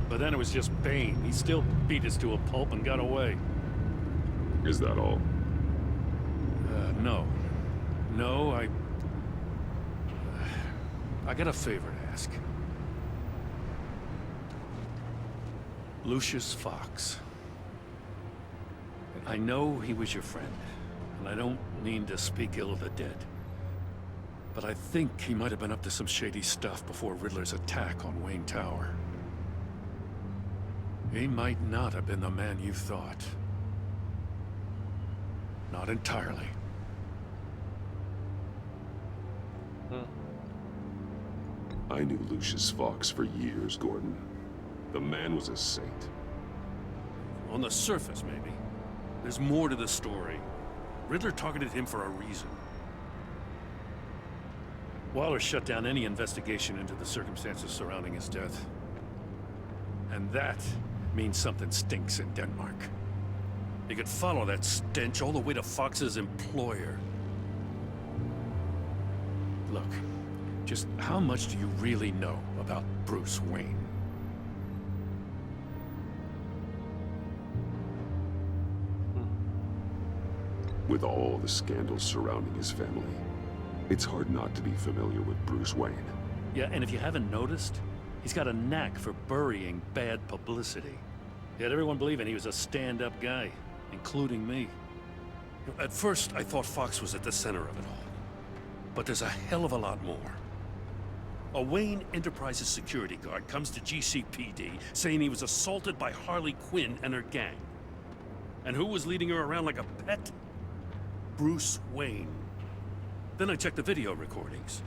[SPEAKER 16] But then it was just Bane. He still beat us to a pulp and got away.
[SPEAKER 5] Is that all?
[SPEAKER 16] No. No, I got a favor to ask. Lucius Fox. I know he was your friend, and I don't mean to speak ill of the dead. But I think he might have been up to some shady stuff before Riddler's attack on Wayne Tower. He might not have been the man you thought. Not entirely.
[SPEAKER 5] I knew Lucius Fox for years, Gordon. The man was a saint.
[SPEAKER 16] On the surface, maybe. There's more to the story. Riddler targeted him for a reason. Waller shut down any investigation into the circumstances surrounding his death. And that means something stinks in Denmark. You could follow that stench all the way to Fox's employer. Look, just how much do you really know about Bruce Wayne?
[SPEAKER 5] With all the scandals surrounding his family, it's hard not to be familiar with Bruce Wayne.
[SPEAKER 16] Yeah, and if you haven't noticed, he's got a knack for burying bad publicity. He had everyone believing he was a stand-up guy, including me. At first, I thought Fox was at the center of it all. But there's a hell of a lot more. A Wayne Enterprises security guard comes to GCPD saying he was assaulted by Harley Quinn and her gang. And who was leading her around like a pet? Bruce Wayne. Then I checked the video recordings.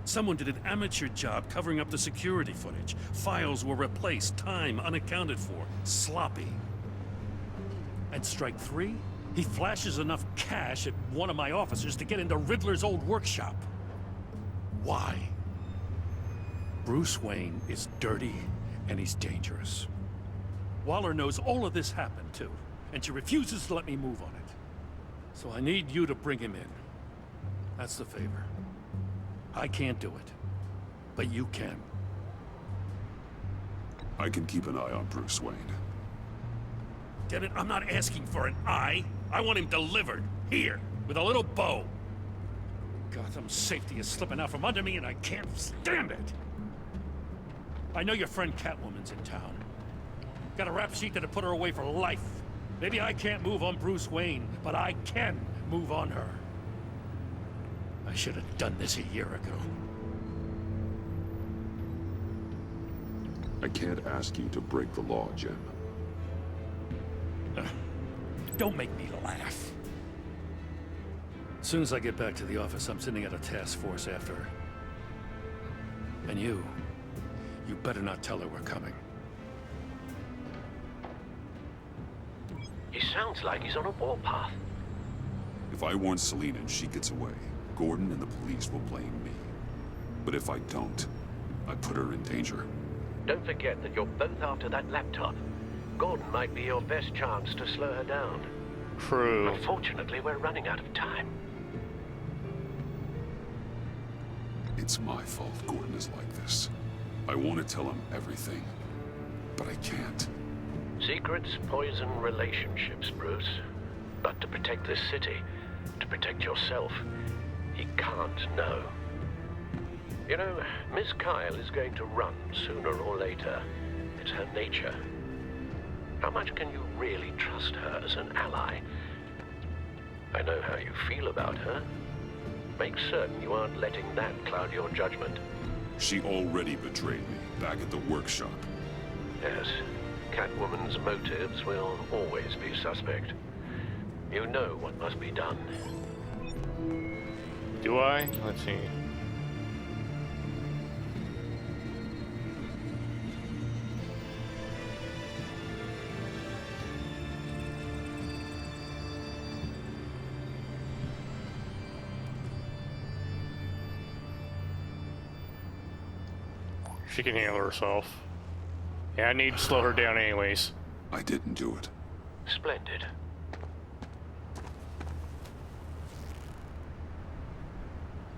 [SPEAKER 16] Someone did an amateur job covering up the security footage. Files were replaced, time unaccounted for, sloppy. And strike three, he flashes enough cash at one of my officers to get into Riddler's old workshop. Why? Bruce Wayne is dirty and he's dangerous. Waller knows all of this happened too, and she refuses to let me move on it. So I need you to bring him in. That's the favor. I can't do it, but you can.
[SPEAKER 5] I can keep an eye on Bruce Wayne.
[SPEAKER 16] Damn it, I'm not asking for an eye. I want him delivered, here, with a little bow. Gotham's safety is slipping out from under me and I can't stand it! I know your friend Catwoman's in town. Got a rap sheet that'd put her away for life. Maybe I can't move on Bruce Wayne, but I can move on her. I should have done this a year ago.
[SPEAKER 5] I can't ask you to break the law, Jim.
[SPEAKER 16] Don't make me laugh. As soon as I get back to the office, I'm sending out a task force after her. And you better not tell her we're coming.
[SPEAKER 13] He sounds like he's on a warpath.
[SPEAKER 2] If I warn Selina and she gets away, Gordon and the police will blame me. But if I don't, I put her in danger.
[SPEAKER 13] Don't forget that you're both after that laptop. Gordon might be your best chance to slow her down.
[SPEAKER 1] True.
[SPEAKER 13] Unfortunately, we're running out of time.
[SPEAKER 2] It's my fault Gordon is like this. I want to tell him everything, but I can't.
[SPEAKER 13] Secrets poison relationships, Bruce. But to protect this city, to protect yourself, he can't know. You know, Miss Kyle is going to run sooner or later. It's her nature. How much can you really trust her as an ally? I know how you feel about her. Make certain you aren't letting that cloud your judgment.
[SPEAKER 2] She already betrayed me back at the workshop.
[SPEAKER 13] Yes, Catwoman's motives will always be suspect. You know what must be done.
[SPEAKER 1] Do I? Let's see. She can handle herself. Yeah, I need to slow her down anyways.
[SPEAKER 2] I didn't do it.
[SPEAKER 13] Splendid.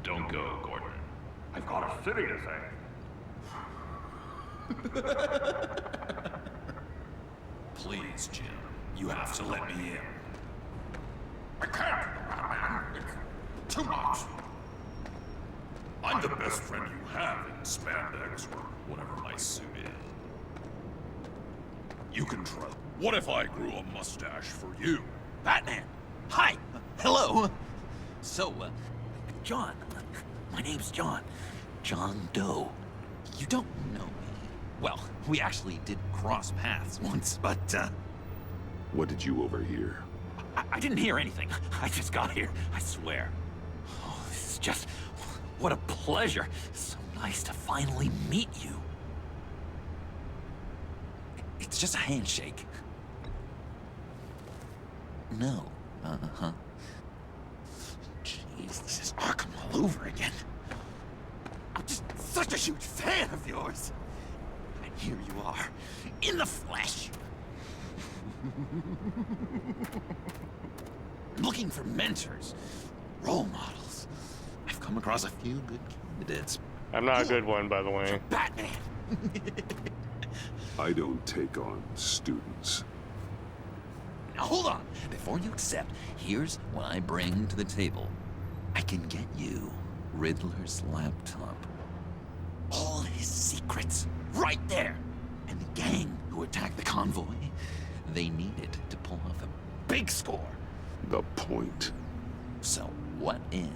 [SPEAKER 17] Don't go, Gordon. I've got a city to save.
[SPEAKER 7] Please, Jim. You have to let me in.
[SPEAKER 17] I can't, Batman. It's too much. I'm the best friend you have in spandex or whatever my suit is. You can try. What if I grew a mustache for you?
[SPEAKER 7] Batman! Hi! Hello! So, John. My name's John. John Doe. You don't know me. Well, we actually did cross paths once, but,
[SPEAKER 2] What did you overhear?
[SPEAKER 7] I didn't hear anything. I just got here, I swear. Oh, this is just... What a pleasure. So nice to finally meet you. It's just a handshake. No. Uh-huh. Jeez, this is Arkham all over again. I'm just such a huge fan of yours. And here you are, in the flesh. Looking for mentors, role models. I've come across a few good candidates.
[SPEAKER 1] I'm not a good one, by the way.
[SPEAKER 7] Batman!
[SPEAKER 2] I don't take on students.
[SPEAKER 7] Now hold on. Before you accept, here's what I bring to the table. I can get you Riddler's laptop. All his secrets, right there. And the gang who attacked the convoy, they need it to pull off a big score.
[SPEAKER 2] The point.
[SPEAKER 7] So what if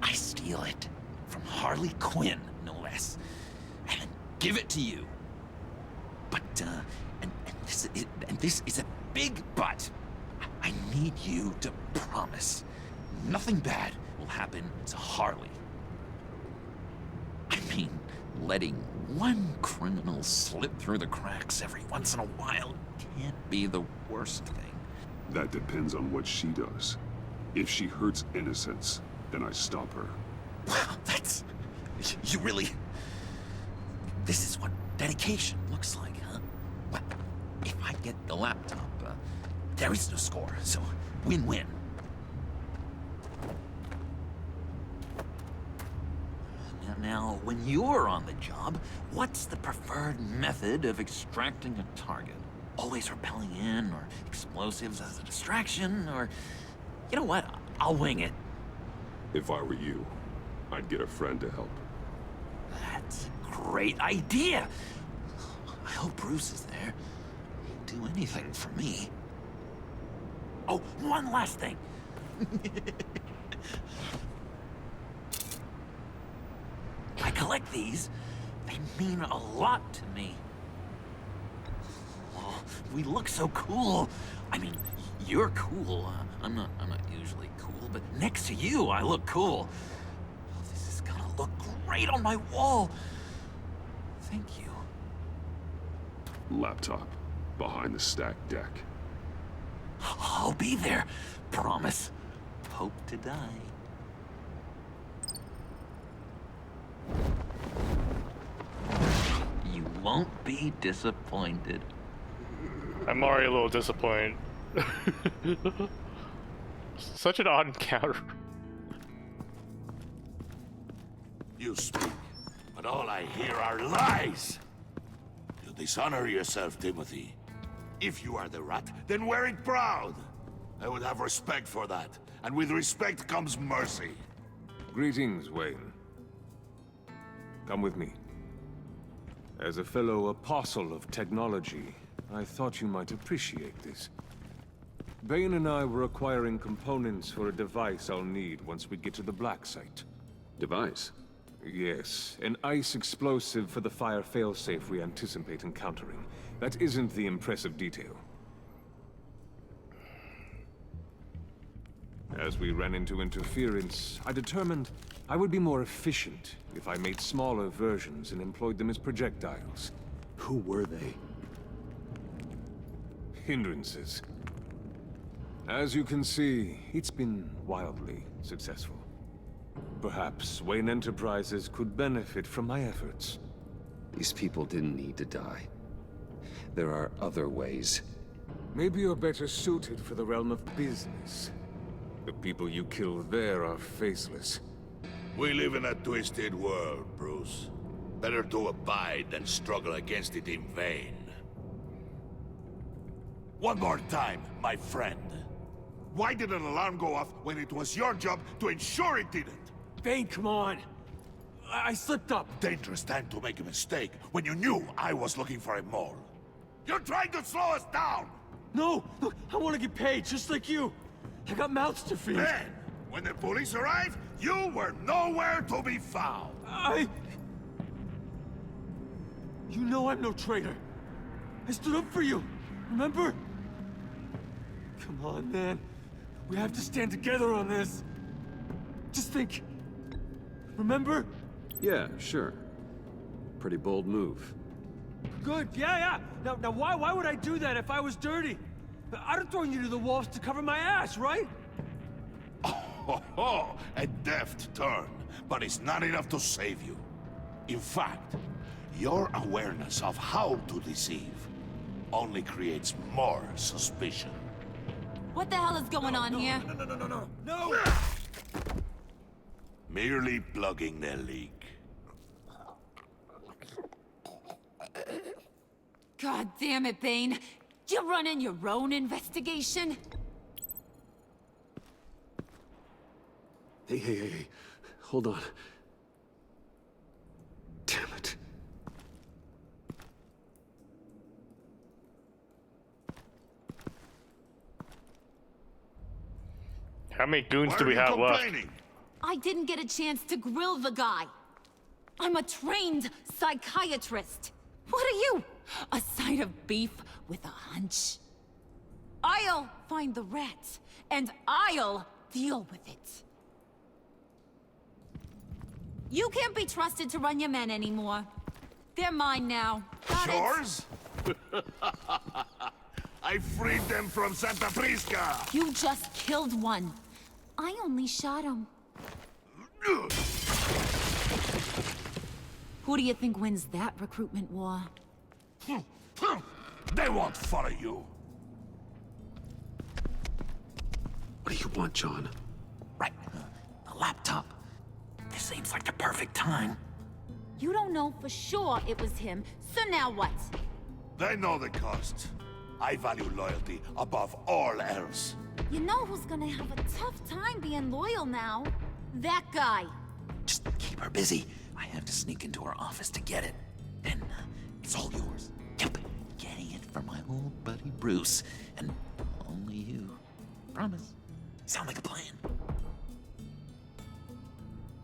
[SPEAKER 7] I steal it from Harley Quinn, no less, and give it to you? But, and this is a big but. I need you to promise nothing bad will happen to Harley. I mean, letting one criminal slip through the cracks every once in a while can't be the worst thing.
[SPEAKER 2] That depends on what she does. If she hurts innocents, then I stop her.
[SPEAKER 7] Wow, that's... You really... This is what dedication looks like, huh? Well, if I get the laptop, there is no score, so win-win. Now, when you're on the job, what's the preferred method of extracting a target? Always rappelling in, or explosives as a distraction, or... You know what? I'll wing it.
[SPEAKER 2] If I were you,
[SPEAKER 6] I'd get a friend to help.
[SPEAKER 15] That's a great idea. I hope Bruce is there. He'd do anything for me. Oh, one last thing. I collect these. They mean a lot to me. Oh, we look so cool. I mean, you're cool. I'm not usually cool, but next to you, I look cool. Oh, this is gonna look great on my wall. Thank you.
[SPEAKER 6] Laptop. Behind the stacked deck.
[SPEAKER 15] I'll be there. Promise. Hope to die. You won't be disappointed.
[SPEAKER 1] I'm already a little disappointed. Such an odd encounter.
[SPEAKER 8] You speak, but all I hear are lies. You dishonor yourself, Timothy. If you are the rat, then wear it proud. I would have respect for that, and with respect comes mercy.
[SPEAKER 5] Greetings, Wayne. Come with me. As a fellow apostle of technology, I thought you might appreciate this. Bane and I were acquiring components for a device I'll need once we get to the Black Site.
[SPEAKER 6] Device?
[SPEAKER 5] Yes, an ice explosive for the fire failsafe we anticipate encountering. That isn't the impressive detail. As we ran into interference, I determined I would be more efficient if I made smaller versions and employed them as projectiles.
[SPEAKER 6] Who were they?
[SPEAKER 5] Hindrances. As you can see, it's been wildly successful. Perhaps Wayne Enterprises could benefit from my efforts.
[SPEAKER 6] These people didn't need to die. There are other ways.
[SPEAKER 5] Maybe you're better suited for the realm of business. The people you kill there are faceless.
[SPEAKER 8] We live in a twisted world, Bruce. Better to abide than struggle against it in vain. One more time, my friend. Why did an alarm go off when it was your job to ensure it didn't?
[SPEAKER 9] Bane, come on! I slipped up!
[SPEAKER 8] Dangerous time to make a mistake when you knew I was looking for a mole. You're trying to slow us down!
[SPEAKER 9] No! Look, I want to get paid, just like you! I got mouths to feed!
[SPEAKER 8] Then, when the police arrived, you were nowhere to be found!
[SPEAKER 9] You know I'm no traitor! I stood up for you, remember? Come on, man. We have to stand together on this. Just think. Remember?
[SPEAKER 6] Yeah, sure. Pretty bold move.
[SPEAKER 9] Good, yeah. Now why would I do that if I was dirty? I'd have thrown you to the wolves to cover my ass, right?
[SPEAKER 8] Oh, a deft turn, but it's not enough to save you. In fact, your awareness of how to deceive only creates more suspicion.
[SPEAKER 4] What the hell is going on here?
[SPEAKER 9] No!
[SPEAKER 8] Merely plugging the leak.
[SPEAKER 4] God damn it, Bane. You're running your own investigation?
[SPEAKER 6] Hey. Hold on. Damn it.
[SPEAKER 1] How many goons do we have left?
[SPEAKER 4] I didn't get a chance to grill the guy. I'm a trained psychiatrist. What are you? A side of beef with a hunch? I'll find the rat, and I'll deal with it. You can't be trusted to run your men anymore. They're mine now. Got it?
[SPEAKER 8] Yours? I freed them from Santa Prisca!
[SPEAKER 4] You just killed one. I only shot him. Who do you think wins that recruitment war?
[SPEAKER 8] They won't follow you.
[SPEAKER 6] What do you want, John?
[SPEAKER 15] Right. The laptop. This seems like the perfect time.
[SPEAKER 4] You don't know for sure it was him, so now what?
[SPEAKER 8] They know the cost. I value loyalty above all else.
[SPEAKER 4] You know who's gonna have a tough time being loyal now? That guy.
[SPEAKER 15] Just her busy. I have to sneak into her office to get it. Then it's all yours. Yep, getting it from my old buddy Bruce, and only you. Promise. Sound like a plan?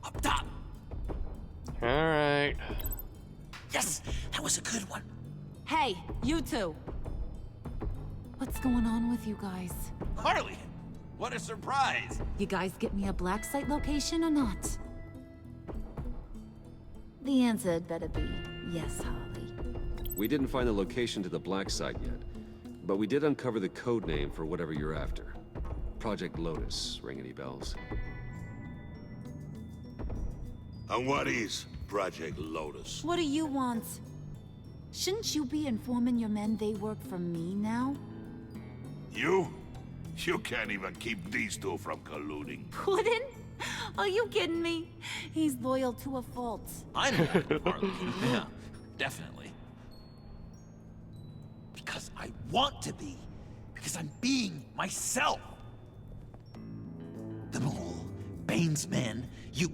[SPEAKER 15] Up top.
[SPEAKER 1] All right.
[SPEAKER 15] Yes, that was a good one.
[SPEAKER 4] Hey, you two. What's going on with you guys?
[SPEAKER 7] Harley, what a surprise.
[SPEAKER 4] You guys get me a black site location or not? The answer had better be yes, Harley.
[SPEAKER 6] We didn't find the location to the black site yet, but we did uncover the code name for whatever you're after. Project Lotus. Ring any bells?
[SPEAKER 8] And what is Project Lotus?
[SPEAKER 4] What do you want? Shouldn't you be informing your men they work for me now?
[SPEAKER 8] You? You can't even keep these two from colluding.
[SPEAKER 4] Puddin'? Are you kidding me? He's loyal to a fault.
[SPEAKER 7] I'm Harley. Yeah, definitely. Because I want to be. Because I'm being myself. The mole, Bane's men, you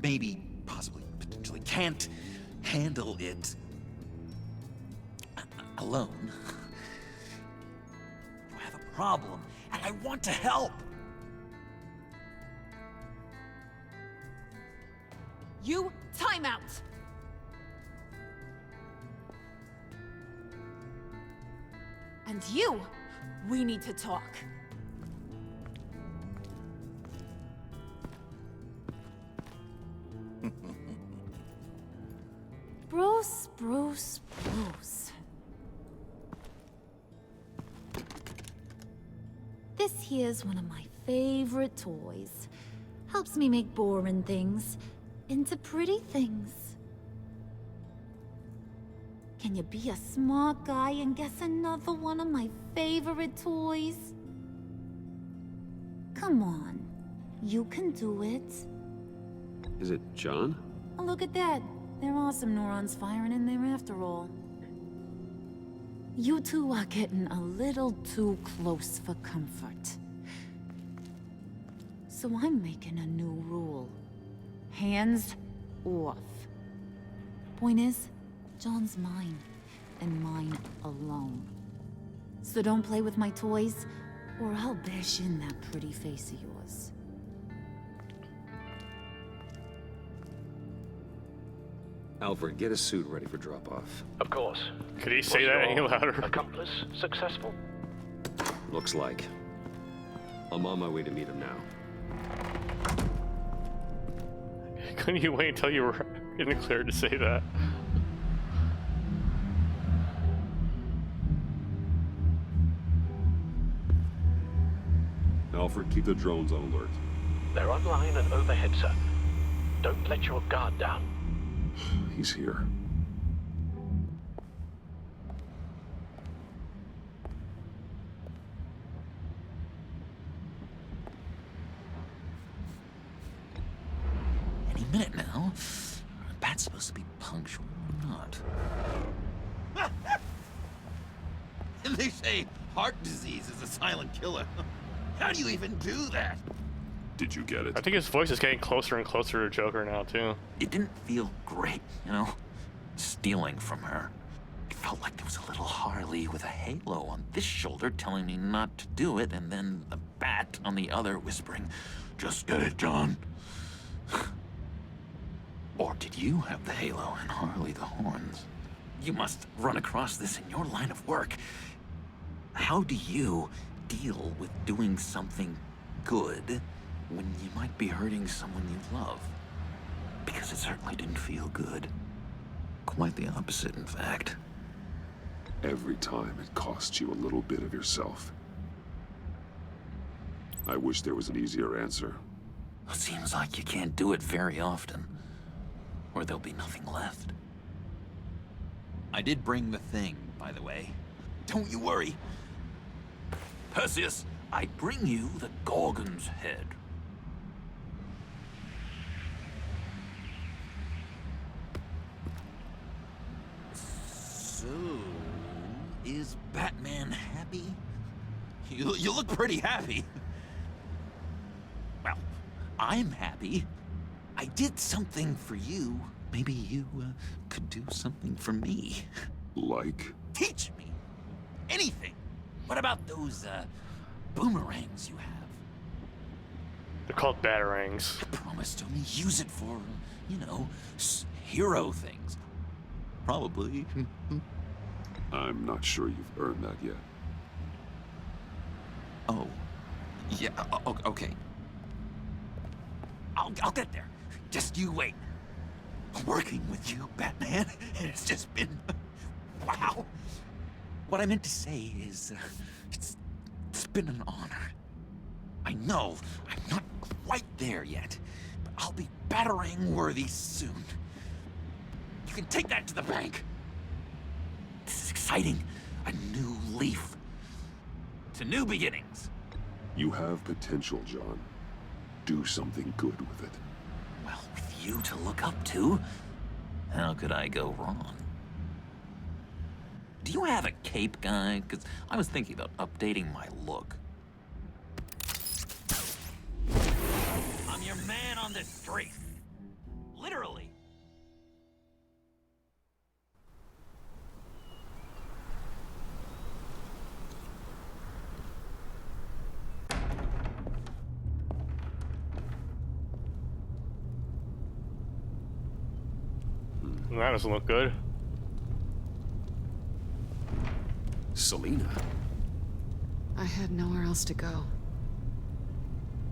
[SPEAKER 7] maybe, possibly, potentially can't handle it alone. You have a problem, and I want to help.
[SPEAKER 4] You time out. And you, we need to talk. Bruce. This here's one of my favorite toys. Helps me make boring things into pretty things. Can you be a smart guy and guess another one of my favorite toys? Come on, you can do it.
[SPEAKER 6] Is it John?
[SPEAKER 4] Oh, look at that. There are some neurons firing in there after all. You two are getting a little too close for comfort. So I'm making a new rule. Hands off. Point is, John's mine, and mine alone. So don't play with my toys, or I'll bash in that pretty face of yours.
[SPEAKER 6] Alfred, get a suit ready for drop-off.
[SPEAKER 13] Of course.
[SPEAKER 1] Could he say that any louder?
[SPEAKER 13] Accomplice successful?
[SPEAKER 6] Looks like. I'm on my way to meet him now.
[SPEAKER 1] Couldn't you wait until you were in the clear to say that?
[SPEAKER 5] Alfred, keep the drones on alert.
[SPEAKER 13] They're online and overhead, sir. Don't let your guard down.
[SPEAKER 5] He's here.
[SPEAKER 15] Any minute now. Bat's supposed to be punctual or not?
[SPEAKER 7] They say heart disease is a silent killer. How do you even do that?
[SPEAKER 5] Did you get it?
[SPEAKER 1] I think his voice is getting closer and closer to Joker now, too.
[SPEAKER 15] It didn't feel great, you know? Stealing from her. It felt like there was a little Harley with a halo on this shoulder telling me not to do it, and then the bat on the other whispering, "Just get it, John." Or did you have the halo and Harley the horns? You must run across this in your line of work. How do you deal with doing something good when you might be hurting someone you love? Because it certainly didn't feel good. Quite the opposite, in fact.
[SPEAKER 5] Every time it costs you a little bit of yourself. I wish there was an easier answer.
[SPEAKER 15] It seems like you can't do it very often, or there'll be nothing left.
[SPEAKER 7] I did bring the thing, by the way. Don't you worry. Perseus,
[SPEAKER 15] I bring you the Gorgon's head.
[SPEAKER 7] So, is Batman happy? You look pretty happy.
[SPEAKER 15] Well, I'm happy. I did something for you. Maybe you could do something for me.
[SPEAKER 2] Like?
[SPEAKER 15] Teach me anything. What about those boomerangs you have?
[SPEAKER 1] They're called batarangs.
[SPEAKER 15] I promised to only use it for, you know, hero things. Probably.
[SPEAKER 2] I'm not sure you've earned that yet.
[SPEAKER 15] Oh. Yeah, okay. I'll get there. Just you wait. Working with you, Batman, it's just been... wow. What I meant to say is, it's been an honor. I know I'm not quite there yet, but I'll be batarang-worthy soon. You can take that to the bank. This is exciting. A new leaf. To new beginnings.
[SPEAKER 2] You have potential, John. Do something good with it.
[SPEAKER 15] Well, with you to look up to, how could I go wrong? Do you have a cape, guy? Because I was thinking about updating my look. I'm your man on the street. Literally.
[SPEAKER 1] That doesn't look good.
[SPEAKER 6] Selina?
[SPEAKER 3] I had nowhere else to go.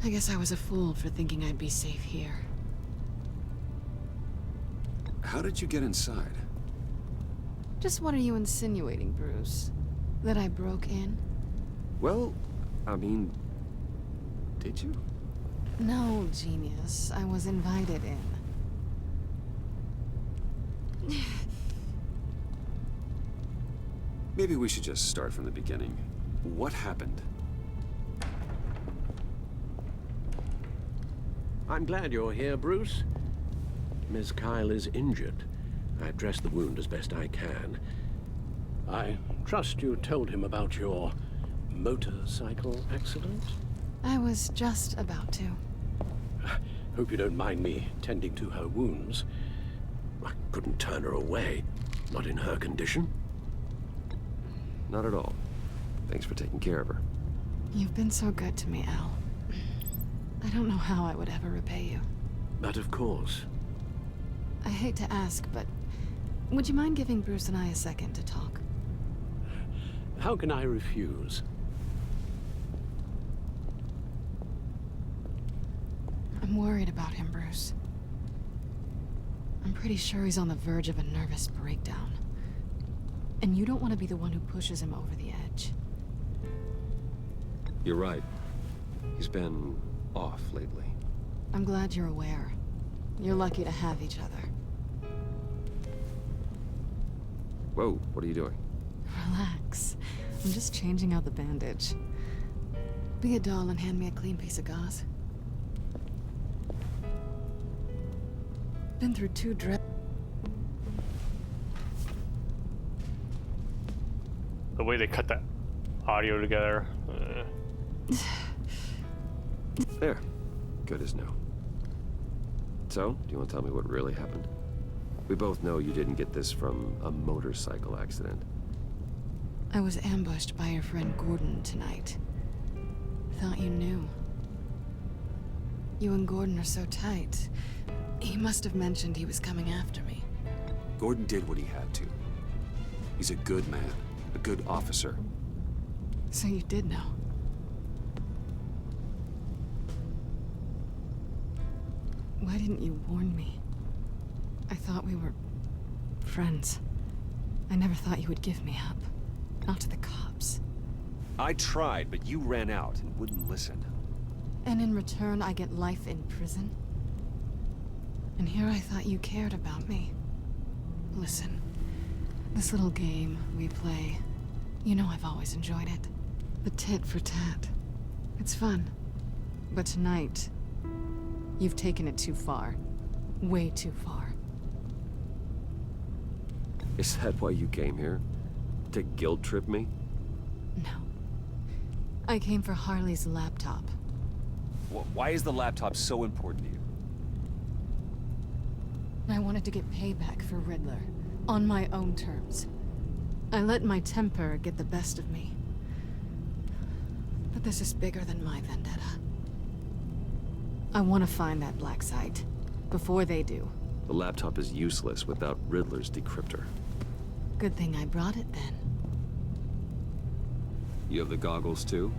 [SPEAKER 3] I guess I was a fool for thinking I'd be safe here.
[SPEAKER 6] How did you get inside?
[SPEAKER 3] Just what are you insinuating, Bruce? That I broke in?
[SPEAKER 6] Well, I mean, did you?
[SPEAKER 3] No, genius. I was invited in.
[SPEAKER 6] Maybe we should just start from the beginning. What happened?
[SPEAKER 18] I'm glad you're here, Bruce. Ms. Kyle is injured. I've dressed the wound as best I can. I trust you told him about your motorcycle accident?
[SPEAKER 3] I was just about to.
[SPEAKER 18] Hope you don't mind me tending to her wounds. I couldn't turn her away, not in her condition.
[SPEAKER 6] Not at all. Thanks for taking care of her.
[SPEAKER 3] You've been so good to me, Al. I don't know how I would ever repay you.
[SPEAKER 18] But of course.
[SPEAKER 3] I hate to ask, but would you mind giving Bruce and I a second to talk?
[SPEAKER 18] How can I refuse?
[SPEAKER 3] I'm worried about him, Bruce. I'm pretty sure he's on the verge of a nervous breakdown. And you don't want to be the one who pushes him over the edge.
[SPEAKER 6] You're right. He's been off lately.
[SPEAKER 3] I'm glad you're aware. You're lucky to have each other.
[SPEAKER 6] Whoa, what are you doing?
[SPEAKER 3] Relax. I'm just changing out the bandage. Be a doll and hand me a clean piece of gauze. Been through 2
[SPEAKER 1] The way they cut that audio together.
[SPEAKER 6] There. Good as new. So, do you want to tell me what really happened? We both know you didn't get this from a motorcycle accident.
[SPEAKER 3] I was ambushed by your friend Gordon tonight. Thought you knew. You and Gordon are so tight. He must have mentioned he was coming after me.
[SPEAKER 6] Gordon did what he had to. He's a good man, a good officer.
[SPEAKER 3] So you did know. Why didn't you warn me? I thought we were friends. I never thought you would give me up. Not to the cops.
[SPEAKER 6] I tried, but you ran out and wouldn't listen.
[SPEAKER 3] And in return, I get life in prison? And here I thought you cared about me. Listen, this little game we play, you know I've always enjoyed it. The tit for tat. It's fun. But tonight, you've taken it too far. Way too far.
[SPEAKER 6] Is that why you came here? To guilt trip me?
[SPEAKER 3] No. I came for Harley's laptop.
[SPEAKER 6] Why is the laptop so important to you?
[SPEAKER 12] wanted to get payback for Riddler, on my own terms. I let my temper get the best of me. But this is bigger than my vendetta. I want to find that black site, before they do.
[SPEAKER 6] The laptop is useless without Riddler's decryptor.
[SPEAKER 12] Good thing I brought it then.
[SPEAKER 6] You have the goggles too?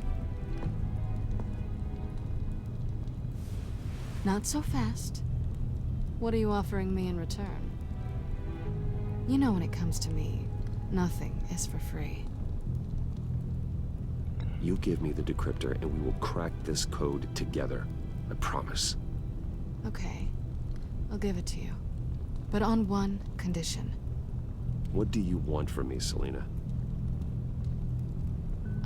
[SPEAKER 12] Not so fast. What are you offering me in return? You know when it comes to me, nothing is for free.
[SPEAKER 6] You give me the decryptor and we will crack this code together. I promise.
[SPEAKER 12] Okay. I'll give it to you. But on one condition.
[SPEAKER 6] What do you want from me, Selina?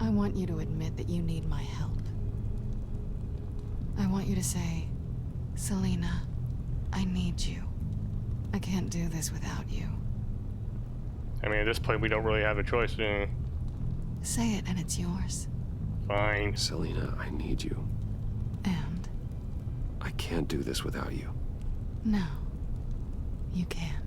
[SPEAKER 12] I want you to admit that you need my help. I want you to say, Selina, I need you. I can't do this without you.
[SPEAKER 1] I mean, at this point, we don't really have a choice.
[SPEAKER 12] Say it and it's yours.
[SPEAKER 1] Fine.
[SPEAKER 6] Selina, I need you.
[SPEAKER 12] And?
[SPEAKER 6] I can't do this without you.
[SPEAKER 12] No, you can't.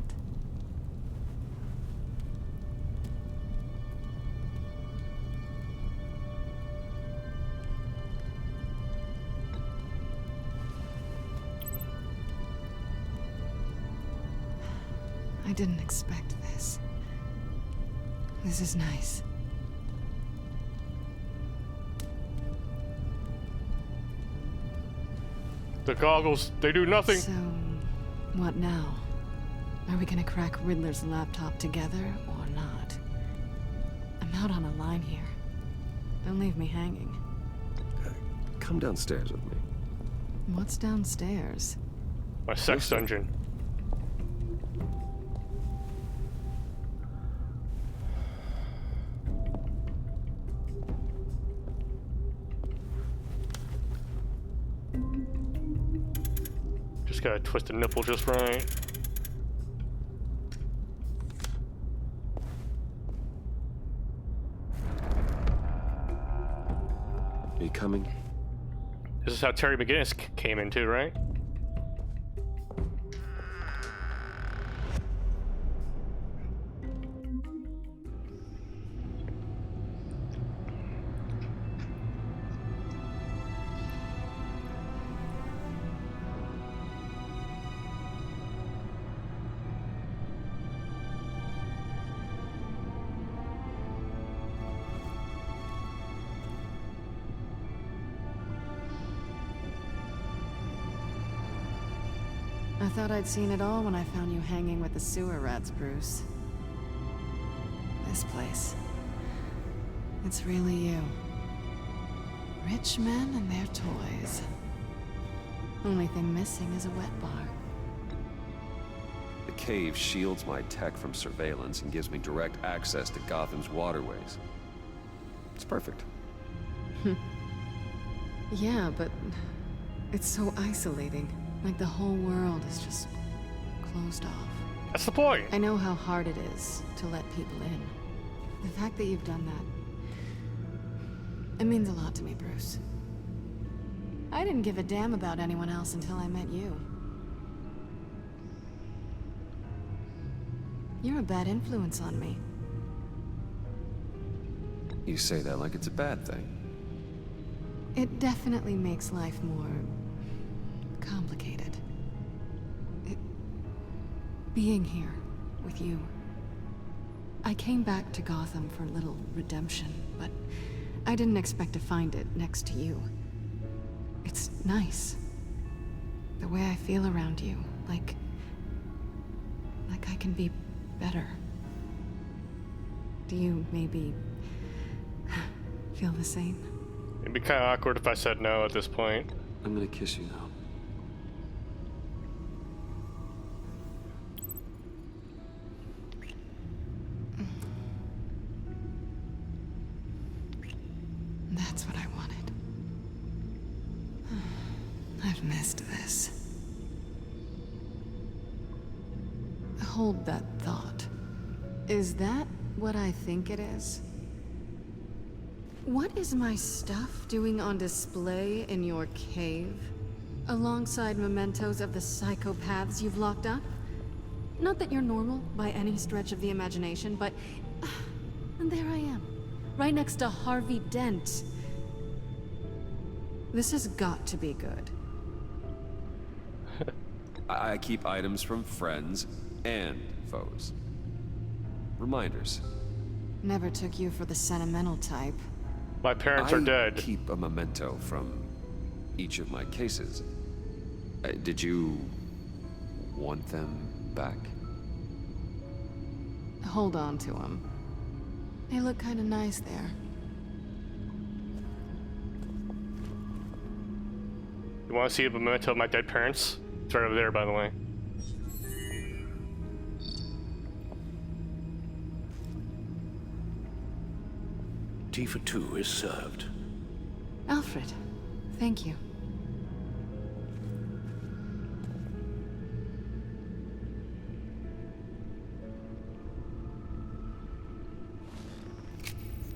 [SPEAKER 12] I didn't expect this. This is nice.
[SPEAKER 1] The goggles, they do nothing.
[SPEAKER 12] So, what now? Are we gonna crack Riddler's laptop together or not? I'm out on a line here. Don't leave me hanging.
[SPEAKER 6] Come downstairs with me.
[SPEAKER 12] What's downstairs?
[SPEAKER 1] My sex dungeon. Just gotta twist the nipple just right.
[SPEAKER 6] Are you coming?
[SPEAKER 1] This is how Terry McGinnis came in too, right?
[SPEAKER 12] I thought I'd seen it all when I found you hanging with the sewer rats, Bruce. This place. It's really you. Rich men and their toys. Only thing missing is a wet bar.
[SPEAKER 6] The cave shields my tech from surveillance and gives me direct access to Gotham's waterways. It's perfect.
[SPEAKER 12] Yeah, but it's so isolating. Like the whole world is just closed off.
[SPEAKER 1] That's the point.
[SPEAKER 12] I know how hard it is to let people in. The fact that you've done that, it means a lot to me, Bruce. I didn't give a damn about anyone else until I met you. You're a bad influence on me.
[SPEAKER 6] You say that like it's a bad thing.
[SPEAKER 12] It definitely makes life more complicated. Being here with you. I came back to Gotham for a little redemption, but I didn't expect to find it next to you. It's nice. The way I feel around you, like I can be better. Do you maybe feel the same?
[SPEAKER 1] It'd be kind of awkward if I said no at this point.
[SPEAKER 6] I'm gonna kiss you now.
[SPEAKER 12] That's what I wanted. I've missed this. Hold that thought. Is that what I think it is? What is my stuff doing on display in your cave? Alongside mementos of the psychopaths you've locked up? Not that you're normal by any stretch of the imagination, but... and there I am, right next to Harvey Dent. This has got to be good.
[SPEAKER 6] I keep items from friends and foes. Reminders.
[SPEAKER 12] Never took you for the sentimental type.
[SPEAKER 1] My parents are dead.
[SPEAKER 6] I keep a memento from each of my cases. Did you want them back?
[SPEAKER 12] Hold on to them. They look kind of nice there.
[SPEAKER 1] You want to see a memento of my dead parents? It's right over there, by the way.
[SPEAKER 18] Tea for two is served.
[SPEAKER 12] Alfred, thank you.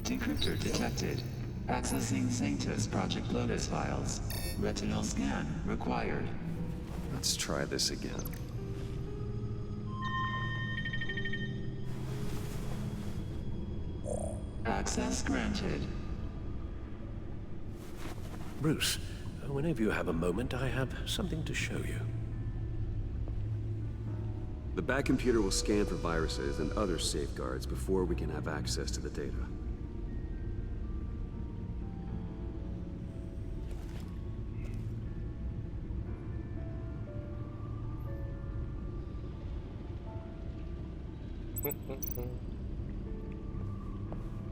[SPEAKER 14] Decryptor detected. Accessing Sanctus Project Lotus files. Retinal scan required.
[SPEAKER 6] Let's try this again.
[SPEAKER 14] Access granted.
[SPEAKER 18] Bruce, whenever you have a moment, I have something to show you.
[SPEAKER 6] The back computer will scan for viruses and other safeguards before we can have access to the data.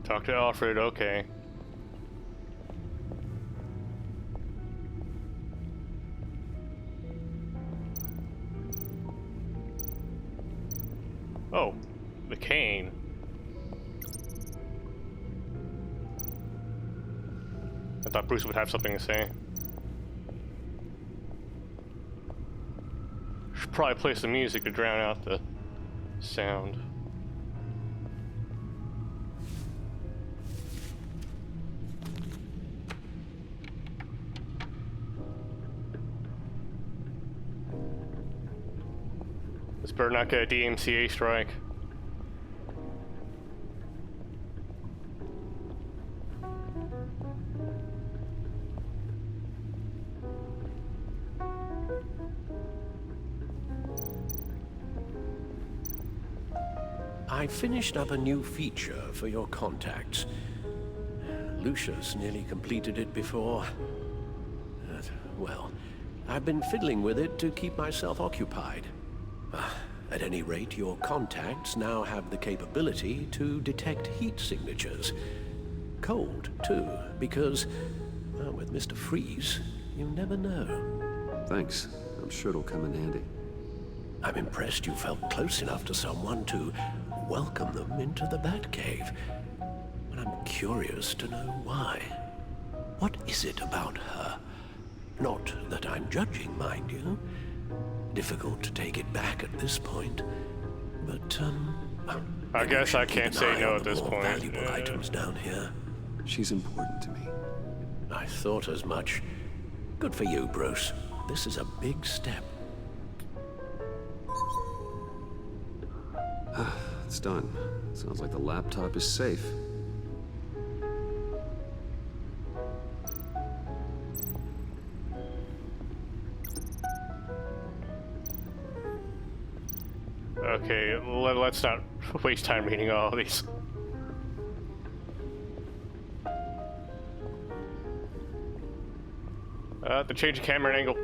[SPEAKER 1] Talk to Alfred, okay. Oh, the cane. I thought Bruce would have something to say. Should probably play some music to drown out the sound. This better not get a DMCA strike.
[SPEAKER 18] I finished up a new feature for your contacts. Lucius nearly completed it before. Well, I've been fiddling with it to keep myself occupied. At any rate, your contacts now have the capability to detect heat signatures. Cold, too, because, well, with Mr. Freeze, you never know.
[SPEAKER 6] Thanks. I'm sure it'll come in handy.
[SPEAKER 18] I'm impressed you felt close enough to someone to welcome them into the Batcave. But I'm curious to know why. What is it about her? Not that I'm judging, mind you. Difficult to take it back at this point, but
[SPEAKER 1] I guess I can't say no at this point.
[SPEAKER 18] Valuable items down here.
[SPEAKER 6] She's important to me.
[SPEAKER 18] I thought as much. Good for you, Bruce. This is a big step.
[SPEAKER 6] It's done. Sounds like the laptop is safe.
[SPEAKER 1] Okay, let's not waste time reading all of these. To change the camera angle.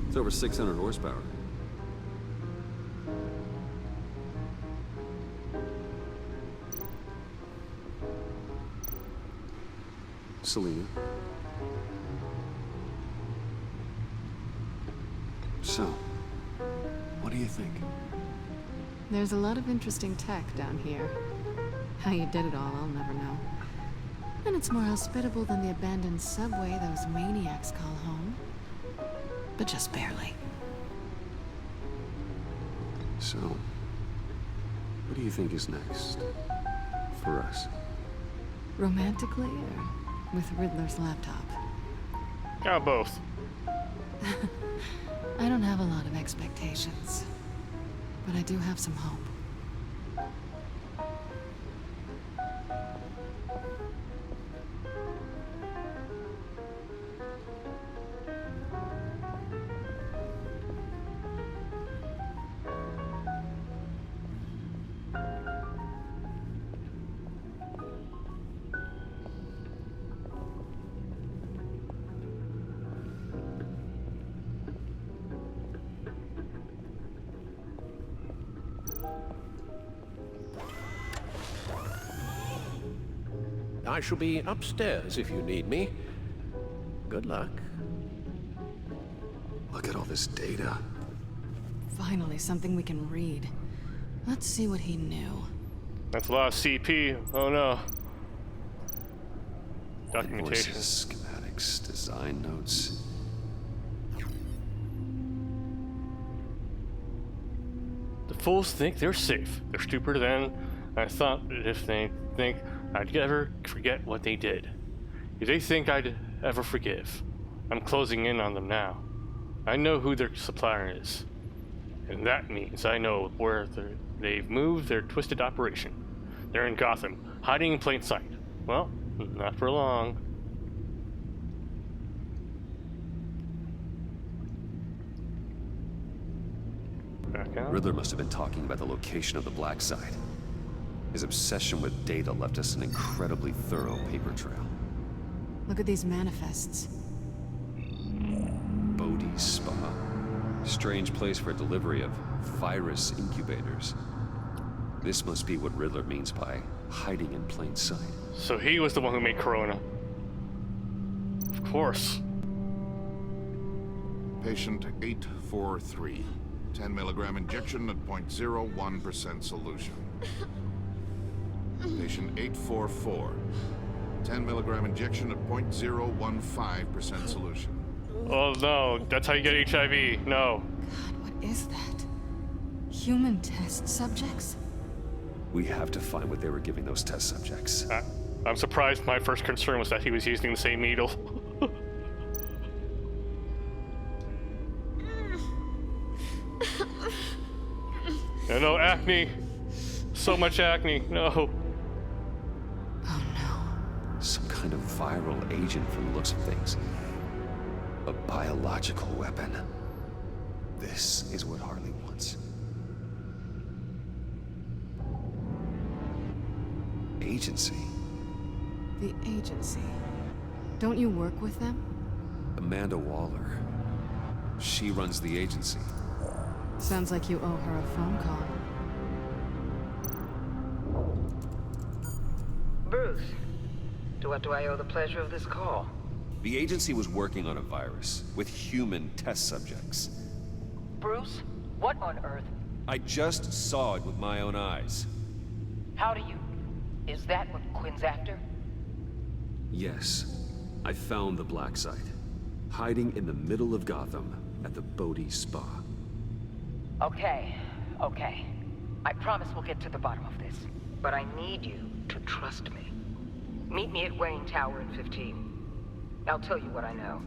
[SPEAKER 6] It's over 600 horsepower. Selena. So, what do you think?
[SPEAKER 12] There's a lot of interesting tech down here. How you did it all, I'll never know. And it's more hospitable than the abandoned subway those maniacs call home. But just barely.
[SPEAKER 6] So,
[SPEAKER 2] What do you think is next? For us?
[SPEAKER 12] Romantically or with Riddler's laptop?
[SPEAKER 1] Yeah, both.
[SPEAKER 12] I don't have a lot of expectations, but I do have some hope.
[SPEAKER 18] I shall be upstairs if you need me. Good luck.
[SPEAKER 2] Look at all this data.
[SPEAKER 12] Finally, something we can read. Let's see what he knew.
[SPEAKER 1] That's a lot of CP. Oh no. Documentation.
[SPEAKER 2] Invoices, schematics, design notes.
[SPEAKER 1] The fools think they're safe. They're stupider than I thought. If they think I'd ever forget what they did. If they think I'd ever forgive, I'm closing in on them now. I know who their supplier is. And that means I know where they've moved their twisted operation. They're in Gotham, hiding in plain sight. Well, not for long. Back out.
[SPEAKER 2] Riddler must have been talking about the location of the black site. His obsession with data left us an incredibly thorough paper trail.
[SPEAKER 12] Look at these manifests.
[SPEAKER 2] Bodhi's Spa. Strange place for delivery of virus incubators. This must be what Riddler means by hiding in plain sight.
[SPEAKER 1] So he was the one who made Corona. Of course.
[SPEAKER 19] Patient 843. 10 milligram injection at 0.01% solution. Patient 844. 10 milligram injection at 0.015% solution.
[SPEAKER 1] Oh no, that's how you get HIV. No.
[SPEAKER 12] God, what is that? Human test subjects?
[SPEAKER 2] We have to find what they were giving those test subjects.
[SPEAKER 1] I'm surprised my first concern was that he was using the same needle. No, acne. So much acne. No.
[SPEAKER 12] Oh no.
[SPEAKER 2] Some kind of viral agent from the looks of things. A biological weapon. This is what Harley wants. Agency.
[SPEAKER 12] The agency. Don't you work with them?
[SPEAKER 2] Amanda Waller. She runs the agency.
[SPEAKER 12] Sounds like you owe her a phone call.
[SPEAKER 10] Bruce, to what do I owe the pleasure of this call?
[SPEAKER 2] The agency was working on a virus with human test subjects.
[SPEAKER 10] Bruce, what on earth?
[SPEAKER 2] I just saw it with my own eyes.
[SPEAKER 10] How do you... Is that what Quinn's after?
[SPEAKER 2] Yes. I found the black site. Hiding in the middle of Gotham at the Bodhi Spa.
[SPEAKER 10] Okay. I promise we'll get to the bottom of this. But I need you to trust me. Meet me at Wayne Tower in 15. I'll tell you what I know.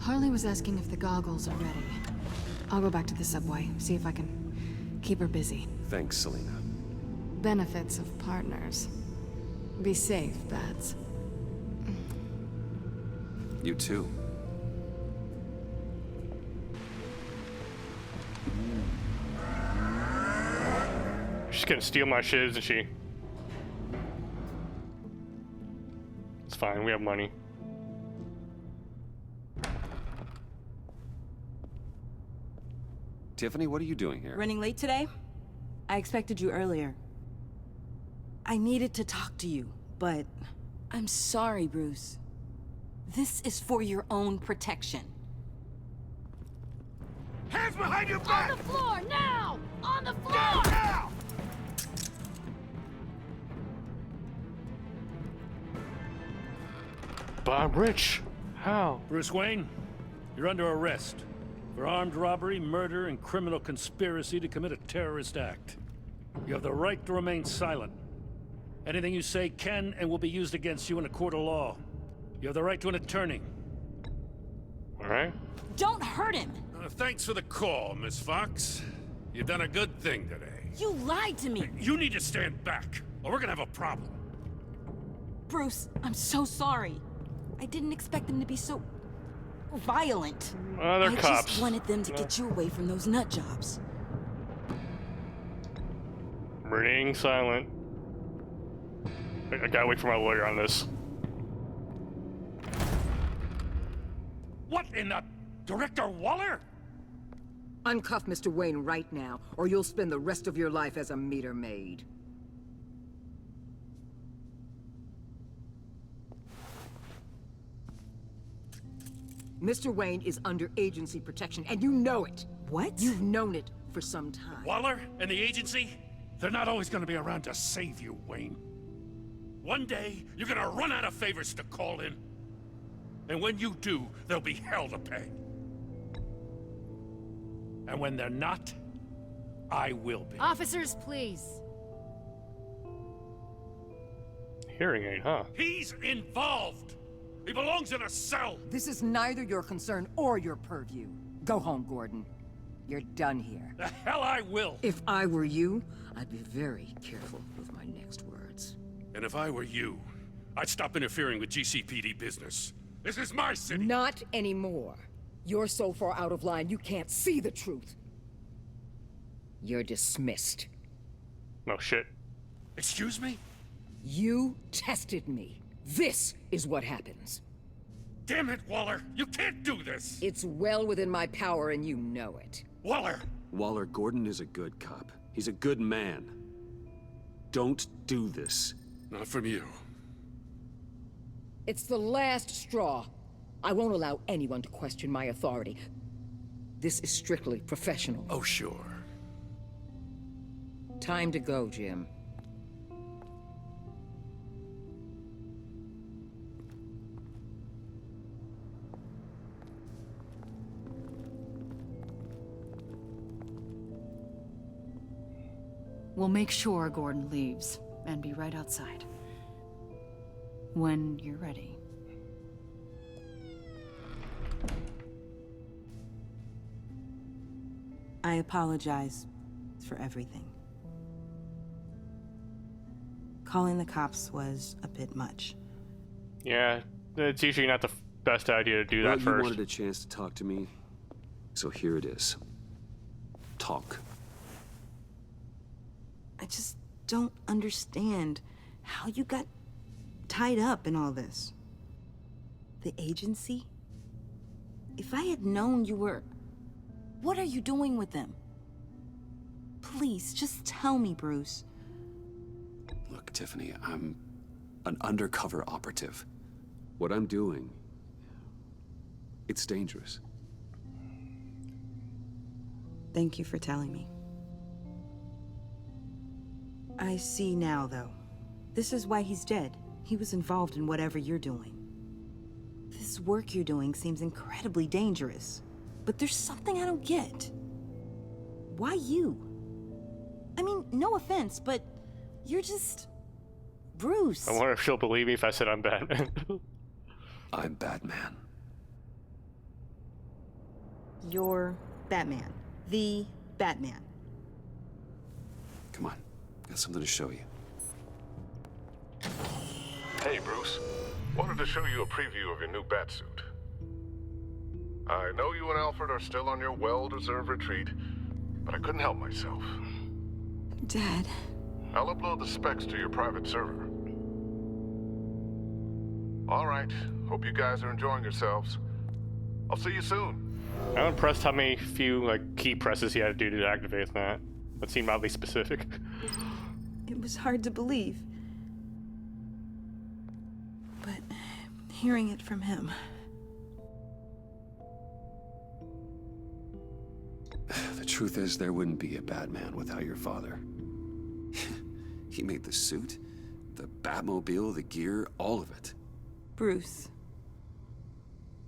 [SPEAKER 12] Harley was asking if the goggles are ready. I'll go back to the subway, see if I can keep her busy.
[SPEAKER 2] Thanks, Selena.
[SPEAKER 12] Benefits of partners. Be safe, Bats.
[SPEAKER 2] You too.
[SPEAKER 1] She's gonna steal my shit, isn't she? It's fine, we have money.
[SPEAKER 2] Tiffany, what are you doing here?
[SPEAKER 20] Running late today? I expected you earlier. I needed to talk to you, but I'm sorry, Bruce. This is for your own protection.
[SPEAKER 8] Hands behind your back!
[SPEAKER 4] On the floor, now! On the floor!
[SPEAKER 8] Now!
[SPEAKER 1] But I'm rich. How?
[SPEAKER 16] Bruce Wayne, you're under arrest for armed robbery, murder, and criminal conspiracy to commit a terrorist act. You have the right to remain silent. Anything you say can and will be used against you in a court of law. You have the right to an attorney.
[SPEAKER 1] All right.
[SPEAKER 20] Don't hurt him!
[SPEAKER 21] Thanks for the call, Miss Fox. You've done a good thing today.
[SPEAKER 20] You lied to me!
[SPEAKER 21] You need to stand back, or we're gonna have a problem.
[SPEAKER 20] Bruce, I'm so sorry. I didn't expect them to be so... violent.
[SPEAKER 1] They're cops.
[SPEAKER 20] I just wanted them to get you away from those nut jobs.
[SPEAKER 1] Remaining silent. I gotta wait for my lawyer on this.
[SPEAKER 21] What in the... Director Waller?
[SPEAKER 22] Uncuff Mr. Wayne right now, or you'll spend the rest of your life as a meter maid. Mr. Wayne is under agency protection, and you know it.
[SPEAKER 20] What?
[SPEAKER 22] You've known it for some time.
[SPEAKER 21] Waller and the agency? They're not always gonna be around to save you, Wayne. One day, you're gonna run out of favors to call in. And when you do, there'll be hell to pay. And when they're not, I will be.
[SPEAKER 23] Officers, please.
[SPEAKER 1] Hearing aid, huh?
[SPEAKER 21] He's involved! He belongs in a cell!
[SPEAKER 22] This is neither your concern or your purview. Go home, Gordon. You're done here.
[SPEAKER 21] The hell I will!
[SPEAKER 22] If I were you, I'd be very careful with my next words.
[SPEAKER 21] And if I were you, I'd stop interfering with GCPD business. This is my city!
[SPEAKER 22] Not anymore. You're so far out of line, you can't see the truth. You're dismissed.
[SPEAKER 1] No shit.
[SPEAKER 21] Excuse me?
[SPEAKER 22] You tested me. This is what happens.
[SPEAKER 21] Damn it, Waller! You can't do this!
[SPEAKER 22] It's well within my power and you know it.
[SPEAKER 21] Waller!
[SPEAKER 2] Waller, Gordon is a good cop. He's a good man. Don't do this.
[SPEAKER 21] Not from you.
[SPEAKER 22] It's the last straw. I won't allow anyone to question my authority. This is strictly professional.
[SPEAKER 21] Oh, sure.
[SPEAKER 22] Time to go, Jim.
[SPEAKER 23] We'll make sure Gordon leaves, and be right outside. When you're ready.
[SPEAKER 20] I apologize for everything. Calling the cops was a bit much.
[SPEAKER 1] Yeah, it's usually not the best idea to do that
[SPEAKER 2] You
[SPEAKER 1] first.
[SPEAKER 2] wanted a chance to talk to me, so here it is. Talk.
[SPEAKER 20] I just don't understand how you got tied up in all this. The agency? If I had known you were... What are you doing with them? Please, just tell me, Bruce.
[SPEAKER 2] Look, Tiffany, I'm an undercover operative. What I'm doing, it's dangerous.
[SPEAKER 20] Thank you for telling me. I see now, though. This is why he's dead. He was involved in whatever you're doing. This work you're doing seems incredibly dangerous. But there's something I don't get. Why you? I mean, no offense, but you're just... Bruce.
[SPEAKER 1] I wonder if she'll believe me if I said I'm Batman.
[SPEAKER 2] I'm Batman.
[SPEAKER 20] You're Batman. The Batman.
[SPEAKER 2] Come on, got something to show you.
[SPEAKER 24] Hey, Bruce. Wanted to show you a preview of your new batsuit. I know you and Alfred are still on your well-deserved retreat, but I couldn't help myself.
[SPEAKER 20] Dad.
[SPEAKER 24] I'll upload the specs to your private server. All right. Hope you guys are enjoying yourselves. I'll see you soon.
[SPEAKER 1] I'm impressed how many few key presses he had to do to activate that. That seemed oddly specific.
[SPEAKER 20] It was hard to believe. But hearing it from him...
[SPEAKER 2] The truth is, there wouldn't be a Batman without your father. He made the suit, the Batmobile, the gear, all of it.
[SPEAKER 20] Bruce.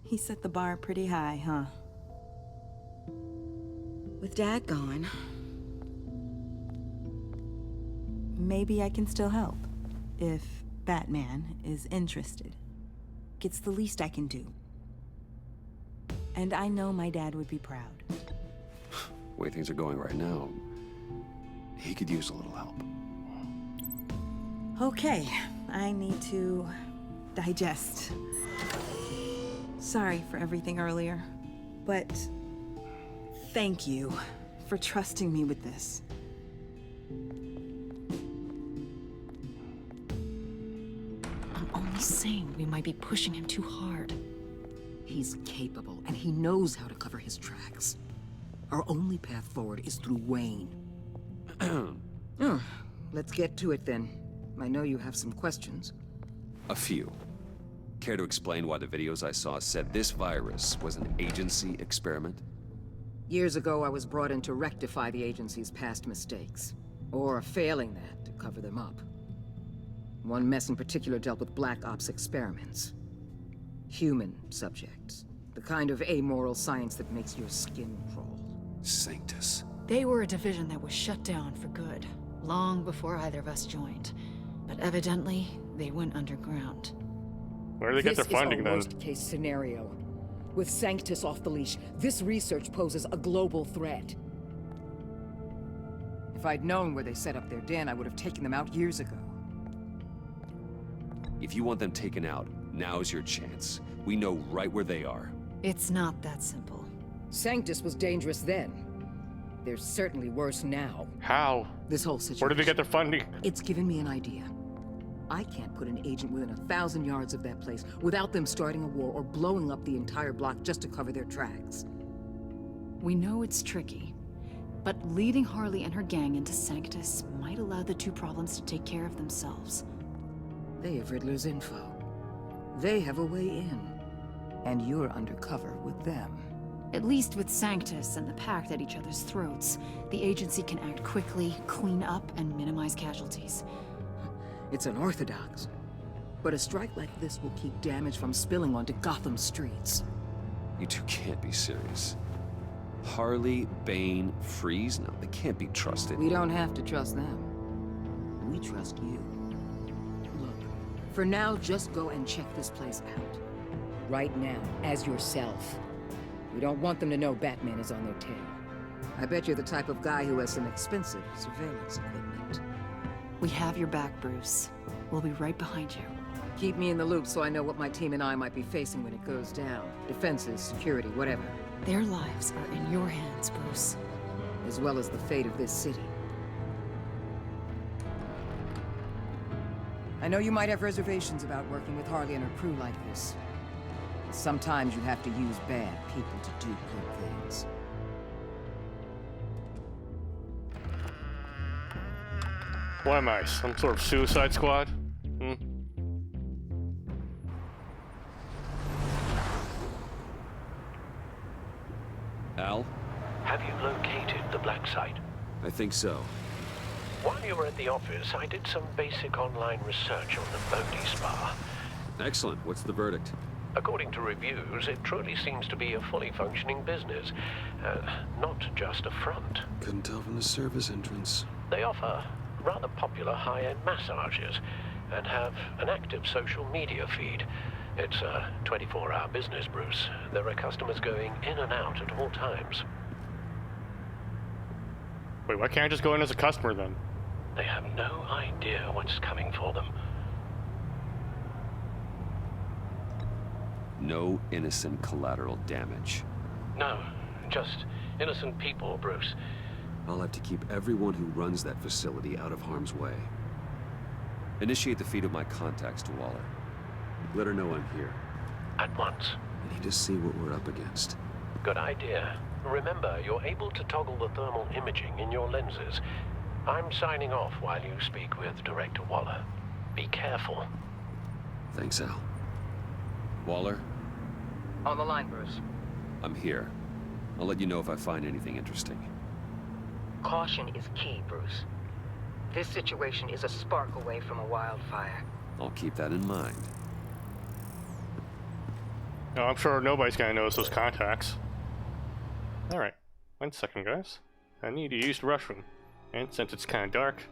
[SPEAKER 20] He set the bar pretty high, huh? With Dad gone, maybe I can still help. If Batman is interested. It's the least I can do. And I know my dad would be proud.
[SPEAKER 2] The way things are going right now, he could use a little help.
[SPEAKER 20] Okay, I need to digest. Sorry for everything earlier, but thank you for trusting me with this.
[SPEAKER 22] I'm only saying we might be pushing him too hard. He's capable, and he knows how to cover his tracks. Our only path forward is through Wayne. Let's get to it then. I know you have some questions.
[SPEAKER 2] A few. Care to explain why the videos I saw said this virus was an agency experiment?
[SPEAKER 22] Years ago, I was brought in to rectify the agency's past mistakes. Or failing that, to cover them up. One mess in particular dealt with Black Ops experiments. Human subjects. The kind of amoral science that makes your skin crawl.
[SPEAKER 2] Sanctus.
[SPEAKER 23] They were a division that was shut down for good, long before either of us joined. But evidently, they went underground.
[SPEAKER 1] Where do they get their funding then?
[SPEAKER 22] This is our worst-case scenario. With Sanctus off the leash, this research poses a global threat. If I'd known where they set up their den, I would have taken them out years ago.
[SPEAKER 2] If you want them taken out, now's your chance. We know right where they are.
[SPEAKER 23] It's not that simple.
[SPEAKER 22] Sanctus was dangerous then. They're certainly worse now.
[SPEAKER 1] How?
[SPEAKER 22] This whole situation.
[SPEAKER 1] Where did they get their funding?
[SPEAKER 22] It's given me an idea. I can't put an agent within 1,000 yards of that place without them starting a war or blowing up the entire block just to cover their tracks.
[SPEAKER 23] We know it's tricky, but leading Harley and her gang into Sanctus might allow the two problems to take care of themselves.
[SPEAKER 22] They have Riddler's info. They have a way in. And you're undercover with them.
[SPEAKER 23] At least with Sanctus and the Pact at each other's throats, the agency can act quickly, clean up, and minimize casualties.
[SPEAKER 22] It's unorthodox. But a strike like this will keep damage from spilling onto Gotham streets.
[SPEAKER 2] You two can't be serious. Harley, Bane, Freeze? No, they can't be trusted.
[SPEAKER 22] We don't have to trust them. We trust you. Look, for now, just go and check this place out. Right now, as yourself. We don't want them to know Batman is on their tail. I bet you're the type of guy who has some expensive surveillance equipment.
[SPEAKER 23] We have your back, Bruce. We'll be right behind you.
[SPEAKER 22] Keep me in the loop so I know what my team and I might be facing when it goes down. Defenses, security, whatever.
[SPEAKER 23] Their lives are in your hands, Bruce.
[SPEAKER 22] As well as the fate of this city. I know you might have reservations about working with Harley and her crew like this. Sometimes you have to use bad people to do good things.
[SPEAKER 1] What am I? Some sort of suicide squad?
[SPEAKER 2] Al?
[SPEAKER 18] Have you located the black site?
[SPEAKER 2] I think so.
[SPEAKER 18] While you were at the office, I did some basic online research on the Bodhi Spa.
[SPEAKER 2] Excellent. What's the verdict?
[SPEAKER 18] According to reviews, it truly seems to be a fully functioning business, not just a front.
[SPEAKER 2] Couldn't tell from the service entrance.
[SPEAKER 18] They offer rather popular high-end massages and have an active social media feed. It's a 24-hour business, Bruce. There are customers going in and out at all times.
[SPEAKER 1] Wait, why can't I just go in as a customer then?
[SPEAKER 18] They have no idea what's coming for them.
[SPEAKER 2] No innocent collateral damage.
[SPEAKER 18] No, just innocent people, Bruce.
[SPEAKER 2] I'll have to keep everyone who runs that facility out of harm's way. Initiate the feed of my contacts to Waller. Let her know I'm here.
[SPEAKER 18] At once.
[SPEAKER 2] I need to see what we're up against.
[SPEAKER 18] Good idea. Remember, you're able to toggle the thermal imaging in your lenses. I'm signing off while you speak with Director Waller. Be careful.
[SPEAKER 2] Thanks, Al. Waller?
[SPEAKER 22] On the line, Bruce.
[SPEAKER 2] I'm here. I'll let you know if I find anything interesting.
[SPEAKER 22] Caution is key, Bruce. This situation is a spark away from a wildfire.
[SPEAKER 2] I'll keep that in mind.
[SPEAKER 1] No, I'm sure nobody's gonna notice those contacts. Alright. 1 second, guys. I need to use the restroom. And since it's kind of dark,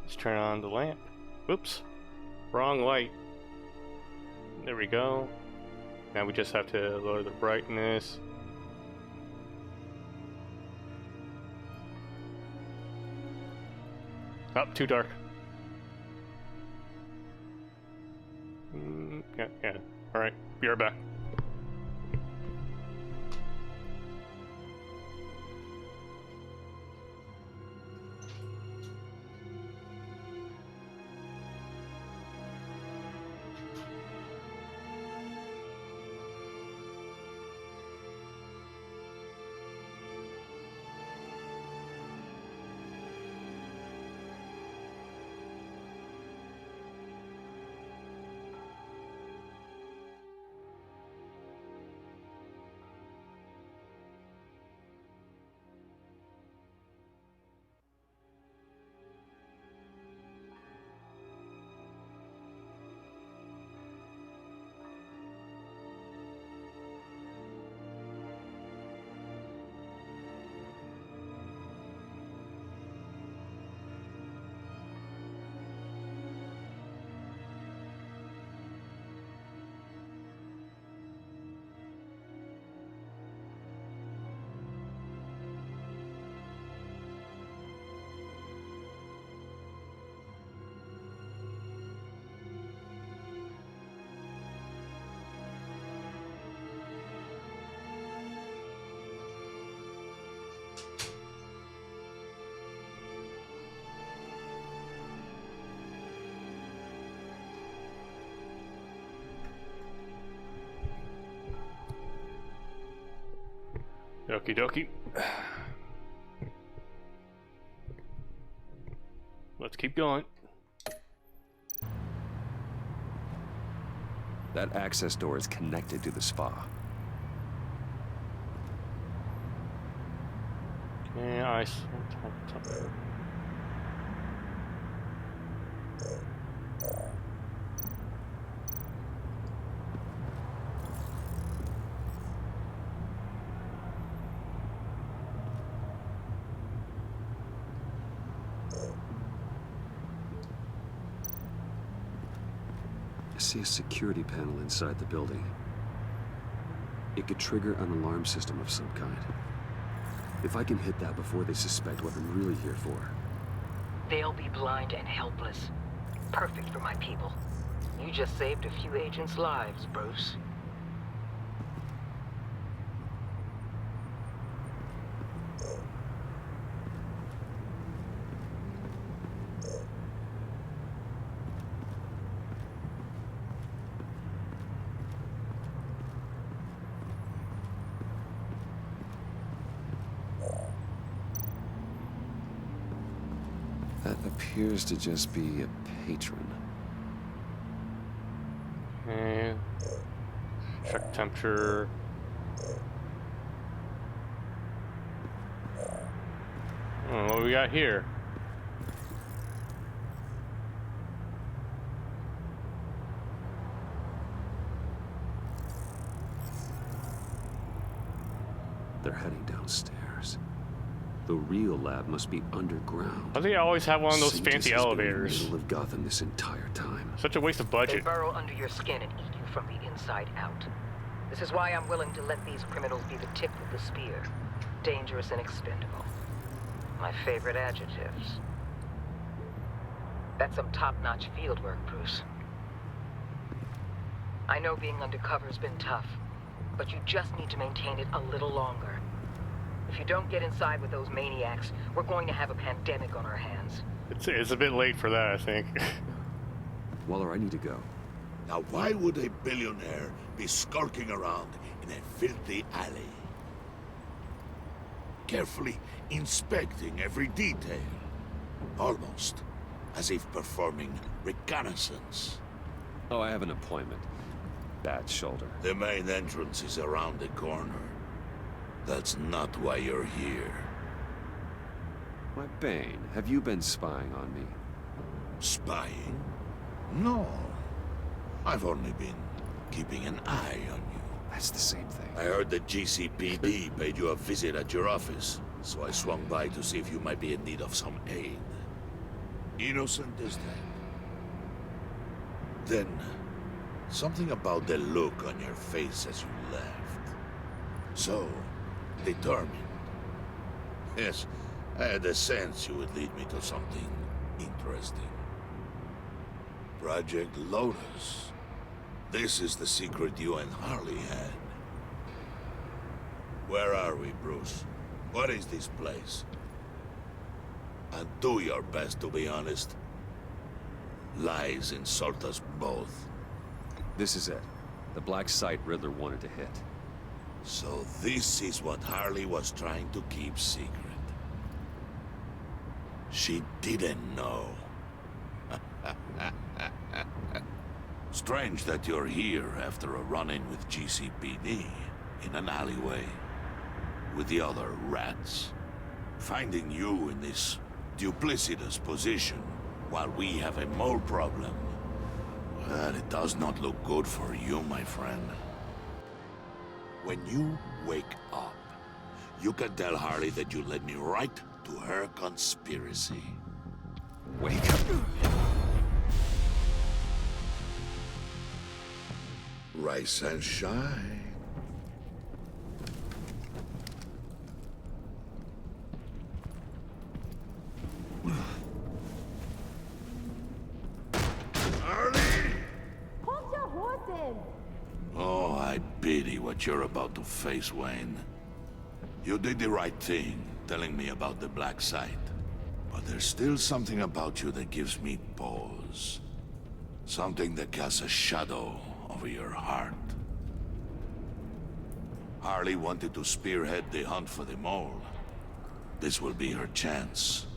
[SPEAKER 1] let's turn on the lamp. Oops. Wrong light. There we go. Now we just have to lower the brightness. Oh, too dark. Yeah. Alright, be right back. Okie dokie. Let's keep going.
[SPEAKER 2] That access door is connected to the spa.
[SPEAKER 1] Yeah,
[SPEAKER 2] I see a security panel inside the building. It could trigger an alarm system of some kind. If I can hit that before they suspect what I'm really here for.
[SPEAKER 10] They'll be blind and helpless. Perfect for my people. You just saved a few agents' lives, Bruce.
[SPEAKER 2] That appears to just be a patron.
[SPEAKER 1] Okay. Check temperature. What do we got here?
[SPEAKER 2] They're heading downstairs. The real lab must be underground.
[SPEAKER 1] Why do they always have one of those
[SPEAKER 2] Sanctus
[SPEAKER 1] fancy
[SPEAKER 2] has been in the
[SPEAKER 1] elevators?
[SPEAKER 2] middle of Gotham this entire time.
[SPEAKER 1] Such a waste of
[SPEAKER 10] They
[SPEAKER 1] budget.
[SPEAKER 10] burrow under your skin and eat you from the inside out. This is why I'm willing to let these criminals be the tip of the spear. Dangerous and expendable. My favorite adjectives. That's some top-notch field work, Bruce. I know being undercover's been tough, but you just need to maintain it a little longer. If you don't get inside with those maniacs, we're going to have a pandemic on our hands.
[SPEAKER 1] It's a bit late for that, I think.
[SPEAKER 2] Waller, I need to go.
[SPEAKER 8] Now why would a billionaire be skulking around in a filthy alley? Carefully inspecting every detail. Almost as if performing reconnaissance.
[SPEAKER 2] Oh, I have an appointment. Bad shoulder.
[SPEAKER 8] The main entrance is around the corner. That's not why you're here.
[SPEAKER 2] My Bane, have you been spying on me?
[SPEAKER 8] Spying? No. I've only been keeping an eye on you.
[SPEAKER 2] That's the same thing.
[SPEAKER 8] I heard that GCPD paid you a visit at your office, so I swung by to see if you might be in need of some aid. Innocent as that. Then, something about the look on your face as you left. So, determined. Yes, I had a sense you would lead me to something interesting. Project Lotus. This is the secret you and Harley had. Where are we, Bruce? What is this place? And do your best to be honest. Lies insult us both.
[SPEAKER 2] This is it. The black site Riddler wanted to hit.
[SPEAKER 8] So this is what Harley was trying to keep secret. She didn't know. Strange that you're here after a run-in with GCPD in an alleyway with the other rats. Finding you in this duplicitous position while we have a mole problem. Well, it does not look good for you, my friend. When you wake up, you can tell Harley that you led me right to her conspiracy.
[SPEAKER 2] Wake up.
[SPEAKER 8] Rise and shine.
[SPEAKER 4] Hold your horses!
[SPEAKER 8] Oh, I pity what you're about to face, Wayne. You did the right thing, telling me about the black site. But there's still something about you that gives me pause. Something that casts a shadow over your heart. Harley wanted to spearhead the hunt for the mole. This will be her chance.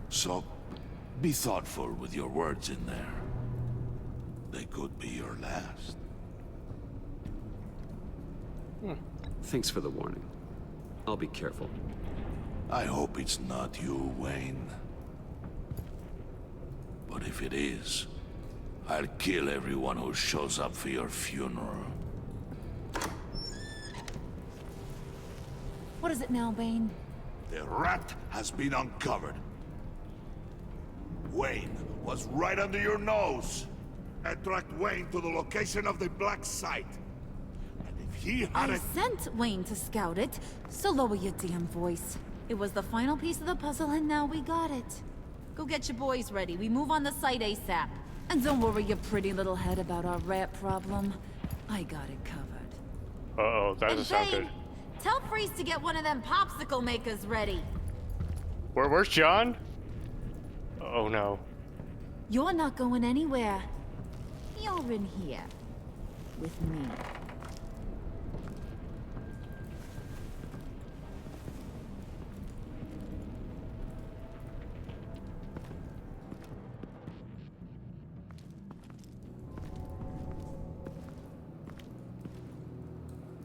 [SPEAKER 8] So, be thoughtful with your words in there. They could be your last.
[SPEAKER 2] Thanks for the warning. I'll be careful.
[SPEAKER 8] I hope it's not you, Wayne. But if it is, I'll kill everyone who shows up for your funeral.
[SPEAKER 4] What is it now, Bane?
[SPEAKER 8] The rat has been uncovered. Wayne was right under your nose. I tracked Wayne to the location of the black site. And if he had
[SPEAKER 4] I sent Wayne to scout it, so lower your damn voice. It was the final piece of the puzzle, and now we got it. Go get your boys ready. We move on the site ASAP. And don't worry your pretty little head about our rat problem. I got it covered.
[SPEAKER 1] Uh-oh, that doesn't sound good.
[SPEAKER 4] Tell Freeze to get one of them popsicle makers ready.
[SPEAKER 1] Where's John? Oh no.
[SPEAKER 4] You're not going anywhere. You're in here. With me.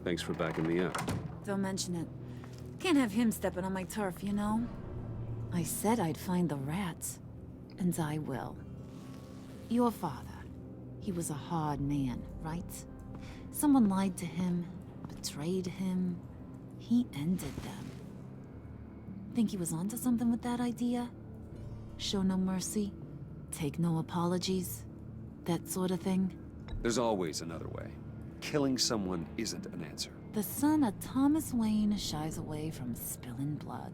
[SPEAKER 2] Thanks for backing me up.
[SPEAKER 4] Don't mention it. Can't have him stepping on my turf, you know? I said I'd find the rats. And I will. Your father. He was a hard man, right? Someone lied to him, betrayed him. He ended them. Think he was onto something with that idea? Show no mercy? Take no apologies? That sort of thing?
[SPEAKER 2] There's always another way. Killing someone isn't an answer.
[SPEAKER 4] The son of Thomas Wayne shies away from spilling blood.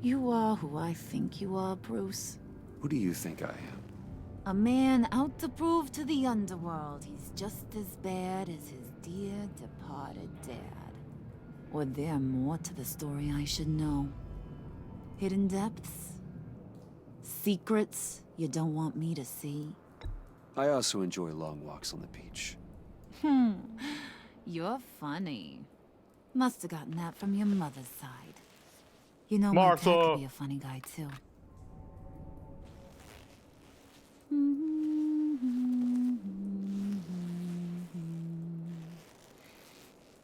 [SPEAKER 4] You are who I think you are, Bruce.
[SPEAKER 2] Who do you think I am?
[SPEAKER 4] A man out to prove to the underworld he's just as bad as his dear departed dad. Or there more to the story I should know. Hidden depths? Secrets you don't want me to see?
[SPEAKER 2] I also enjoy long walks on the beach.
[SPEAKER 4] You're funny. Must have gotten that from your mother's side. You know,
[SPEAKER 1] Martha.
[SPEAKER 4] my dad could be a funny guy, too.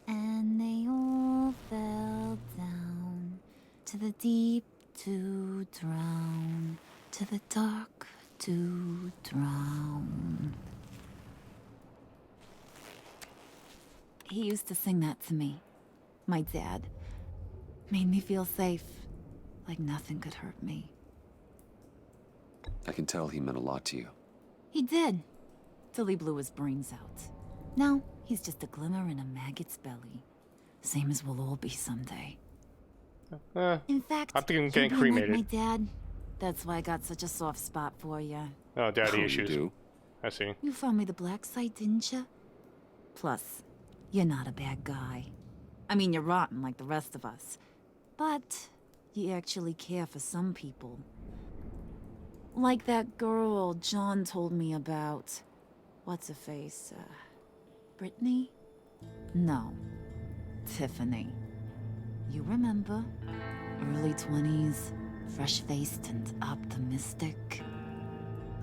[SPEAKER 4] And they all fell down to the deep to drown, to the dark to drown. He used to sing that to me. My dad. Made me feel safe. Like nothing could hurt me.
[SPEAKER 2] I can tell he meant a lot to you.
[SPEAKER 4] He did. Till he blew his brains out. Now, he's just a glimmer in a maggot's belly. Same as we'll all be someday. In fact,
[SPEAKER 1] I'm thinking
[SPEAKER 4] you
[SPEAKER 1] getting
[SPEAKER 4] being
[SPEAKER 1] cremated.
[SPEAKER 4] like my dad. That's why I got such a soft spot for you.
[SPEAKER 1] Oh, daddy
[SPEAKER 2] you
[SPEAKER 1] issues.
[SPEAKER 2] do?
[SPEAKER 1] I see.
[SPEAKER 4] You found me the black site, didn't you? Plus, you're not a bad guy. I mean, you're rotten like the rest of us. But you actually care for some people. Like that girl John told me about. What's her face? Brittany? No. Tiffany. You remember? Early 20s, fresh-faced and optimistic.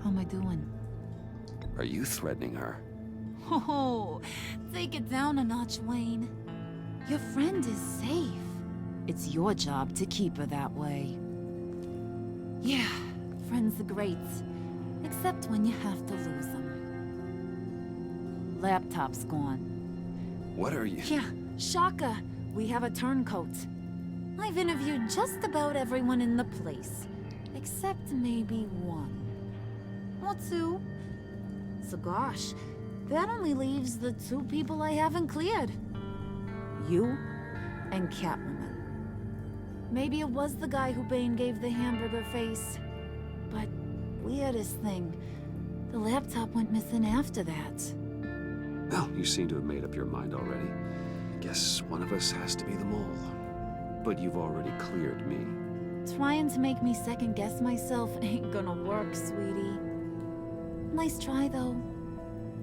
[SPEAKER 4] How am I doing?
[SPEAKER 2] Are you threatening her?
[SPEAKER 4] Oh, take it down a notch, Wayne. Your friend is safe. It's your job to keep her that way. Yeah, friends are great. Except when you have to lose them. Laptop's gone.
[SPEAKER 2] What are you...
[SPEAKER 4] Yeah, shocker. We have a turncoat. I've interviewed just about everyone in the place. Except maybe one. Or two. So gosh, that only leaves the two people I haven't cleared. You and Catwoman. Maybe it was the guy who Bane gave the hamburger face. But weirdest thing, the laptop went missing after that.
[SPEAKER 2] Well, you seem to have made up your mind already. Guess one of us has to be the mole. But you've already cleared me.
[SPEAKER 4] Trying to make me second-guess myself ain't gonna work, sweetie. Nice try, though.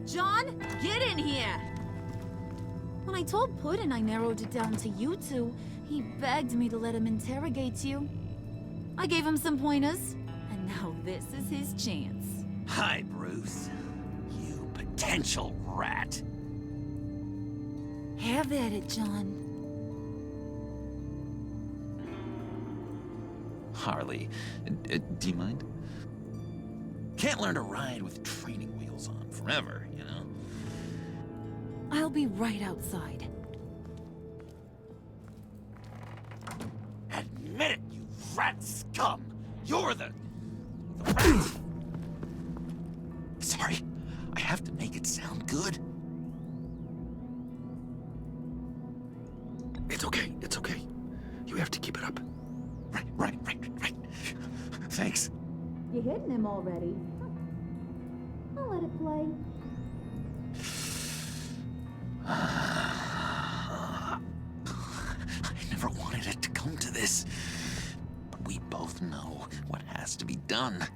[SPEAKER 4] John, get in here! When I told Puddin' I narrowed it down to you two, he begged me to let him interrogate you. I gave him some pointers, and now this is his chance.
[SPEAKER 7] Hi, Bruce. You potential rat.
[SPEAKER 4] Have at it, John.
[SPEAKER 15] Harley, do you mind? Can't learn to ride with training wheels on forever, you know?
[SPEAKER 4] I'll be right outside.
[SPEAKER 7] Admit it, you rat scum! You're the rat! Sorry, I have to make it sound good.
[SPEAKER 2] It's okay, it's okay. You have to keep it up.
[SPEAKER 7] Right. Thanks.
[SPEAKER 4] You're hitting him already. I'll let it play.
[SPEAKER 7] I never wanted it to come to this. But we both know what has to be done.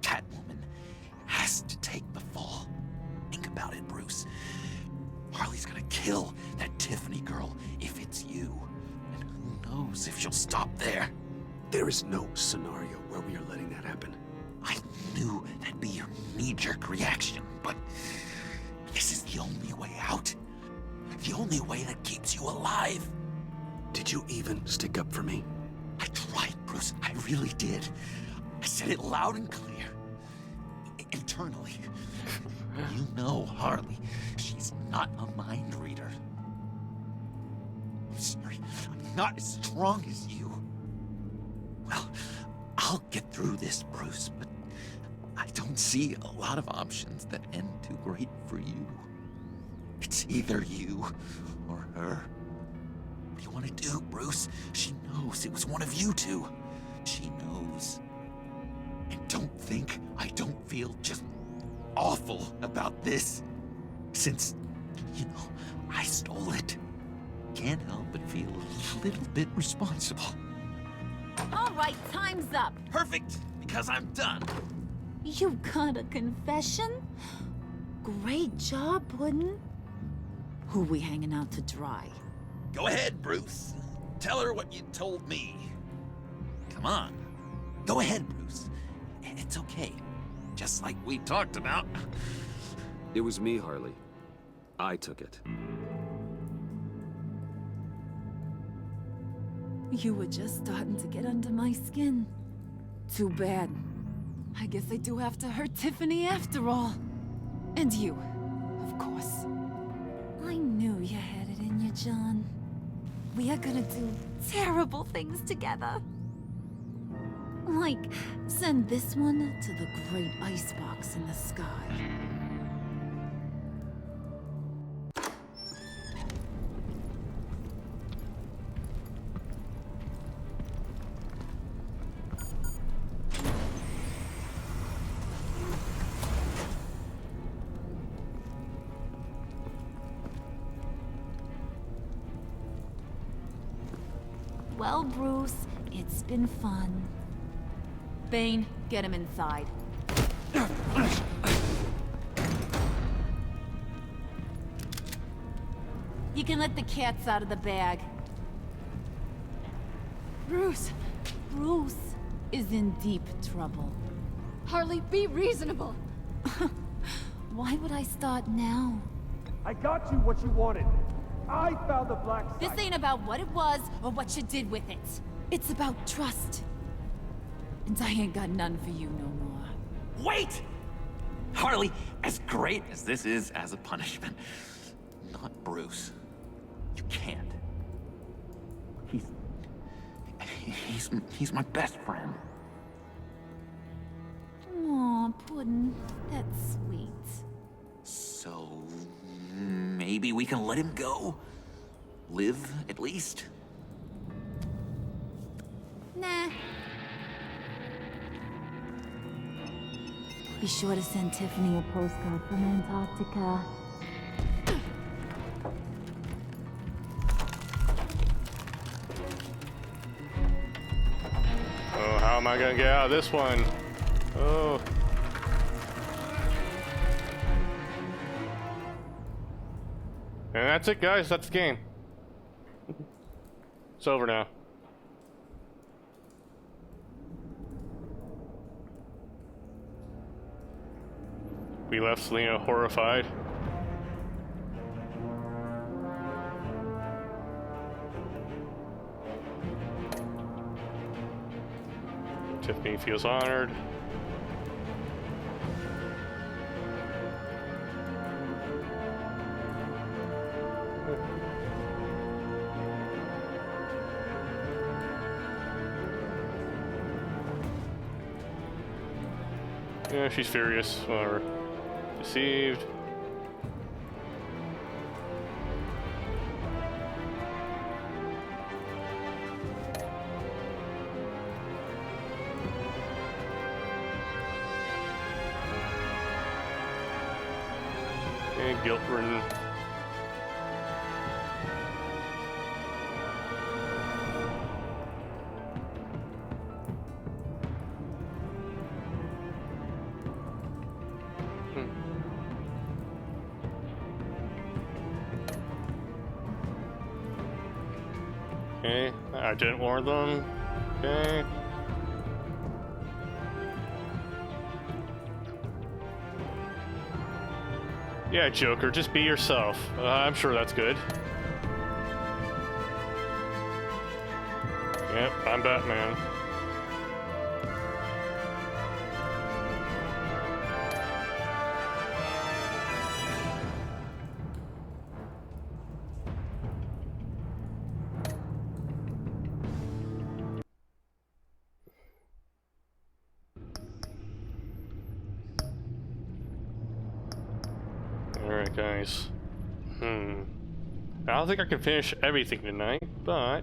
[SPEAKER 7] Catwoman has to take the fall. Think about it, Bruce. Harley's gonna kill that Tiffany girl if it's you. And who knows if she'll stop there.
[SPEAKER 2] There is no scenario where we are letting that happen.
[SPEAKER 7] I knew that'd be your knee-jerk reaction, but this is the only way out. The only way that keeps you alive.
[SPEAKER 2] Did you even stick up for me?
[SPEAKER 7] I tried, Bruce. I really did. I said it loud and clear. Internally. You know Harley. She's not a mind reader. I'm sorry. I'm not as strong as you. Well, I'll get through this, Bruce, but I don't see a lot of options that end too great for you. It's either you or her. What do you want to do, Bruce? She knows it was one of you two. She knows. And don't think I don't feel just awful about this. Since, you know, I stole it. Can't help but feel a little bit responsible.
[SPEAKER 4] All right, time's up.
[SPEAKER 7] Perfect, because I'm done.
[SPEAKER 4] You got a confession? Great job, Puddin'. Who we hanging out to dry?
[SPEAKER 7] Go ahead, Bruce. Tell her what you told me. Come on. Go ahead, Bruce. It's okay. Just like we talked about.
[SPEAKER 2] It was me, Harley. I took it.
[SPEAKER 4] You were just starting to get under my skin. Too bad. I guess I do have to hurt Tiffany after all. And you, of course. I knew you had it in you, John. We are gonna do terrible things together. Like, send this one to the great icebox in the sky. Well, Bruce, it's been fun. Bane, get him inside. You can let the cats out of the bag.
[SPEAKER 3] Bruce!
[SPEAKER 4] Bruce is in deep trouble.
[SPEAKER 3] Harley, be reasonable!
[SPEAKER 4] Why would I start now?
[SPEAKER 9] I got you what you wanted. I found the black site.
[SPEAKER 4] This ain't about what it was or what you did with it. It's about trust. And I ain't got none for you no more.
[SPEAKER 15] Wait! Harley, as great as this is as a punishment, not Bruce. You can't. He's my best friend.
[SPEAKER 4] Aw, Puddin', that's sweet.
[SPEAKER 15] So maybe we can let him go? Live, at least?
[SPEAKER 4] Nah. Be sure to send Tiffany a postcard from Antarctica.
[SPEAKER 1] Oh, how am I gonna get out of this one? Oh. And that's it, guys. That's the game. It's over now. We left Selena horrified. Tiffany feels honored. Yeah, she's furious or deceived. And guilt-ridden. Okay, I didn't warn them. Okay. Yeah, Joker, just be yourself. I'm sure that's good. Yep, I'm Batman. Alright, guys. I don't think I can finish everything tonight, but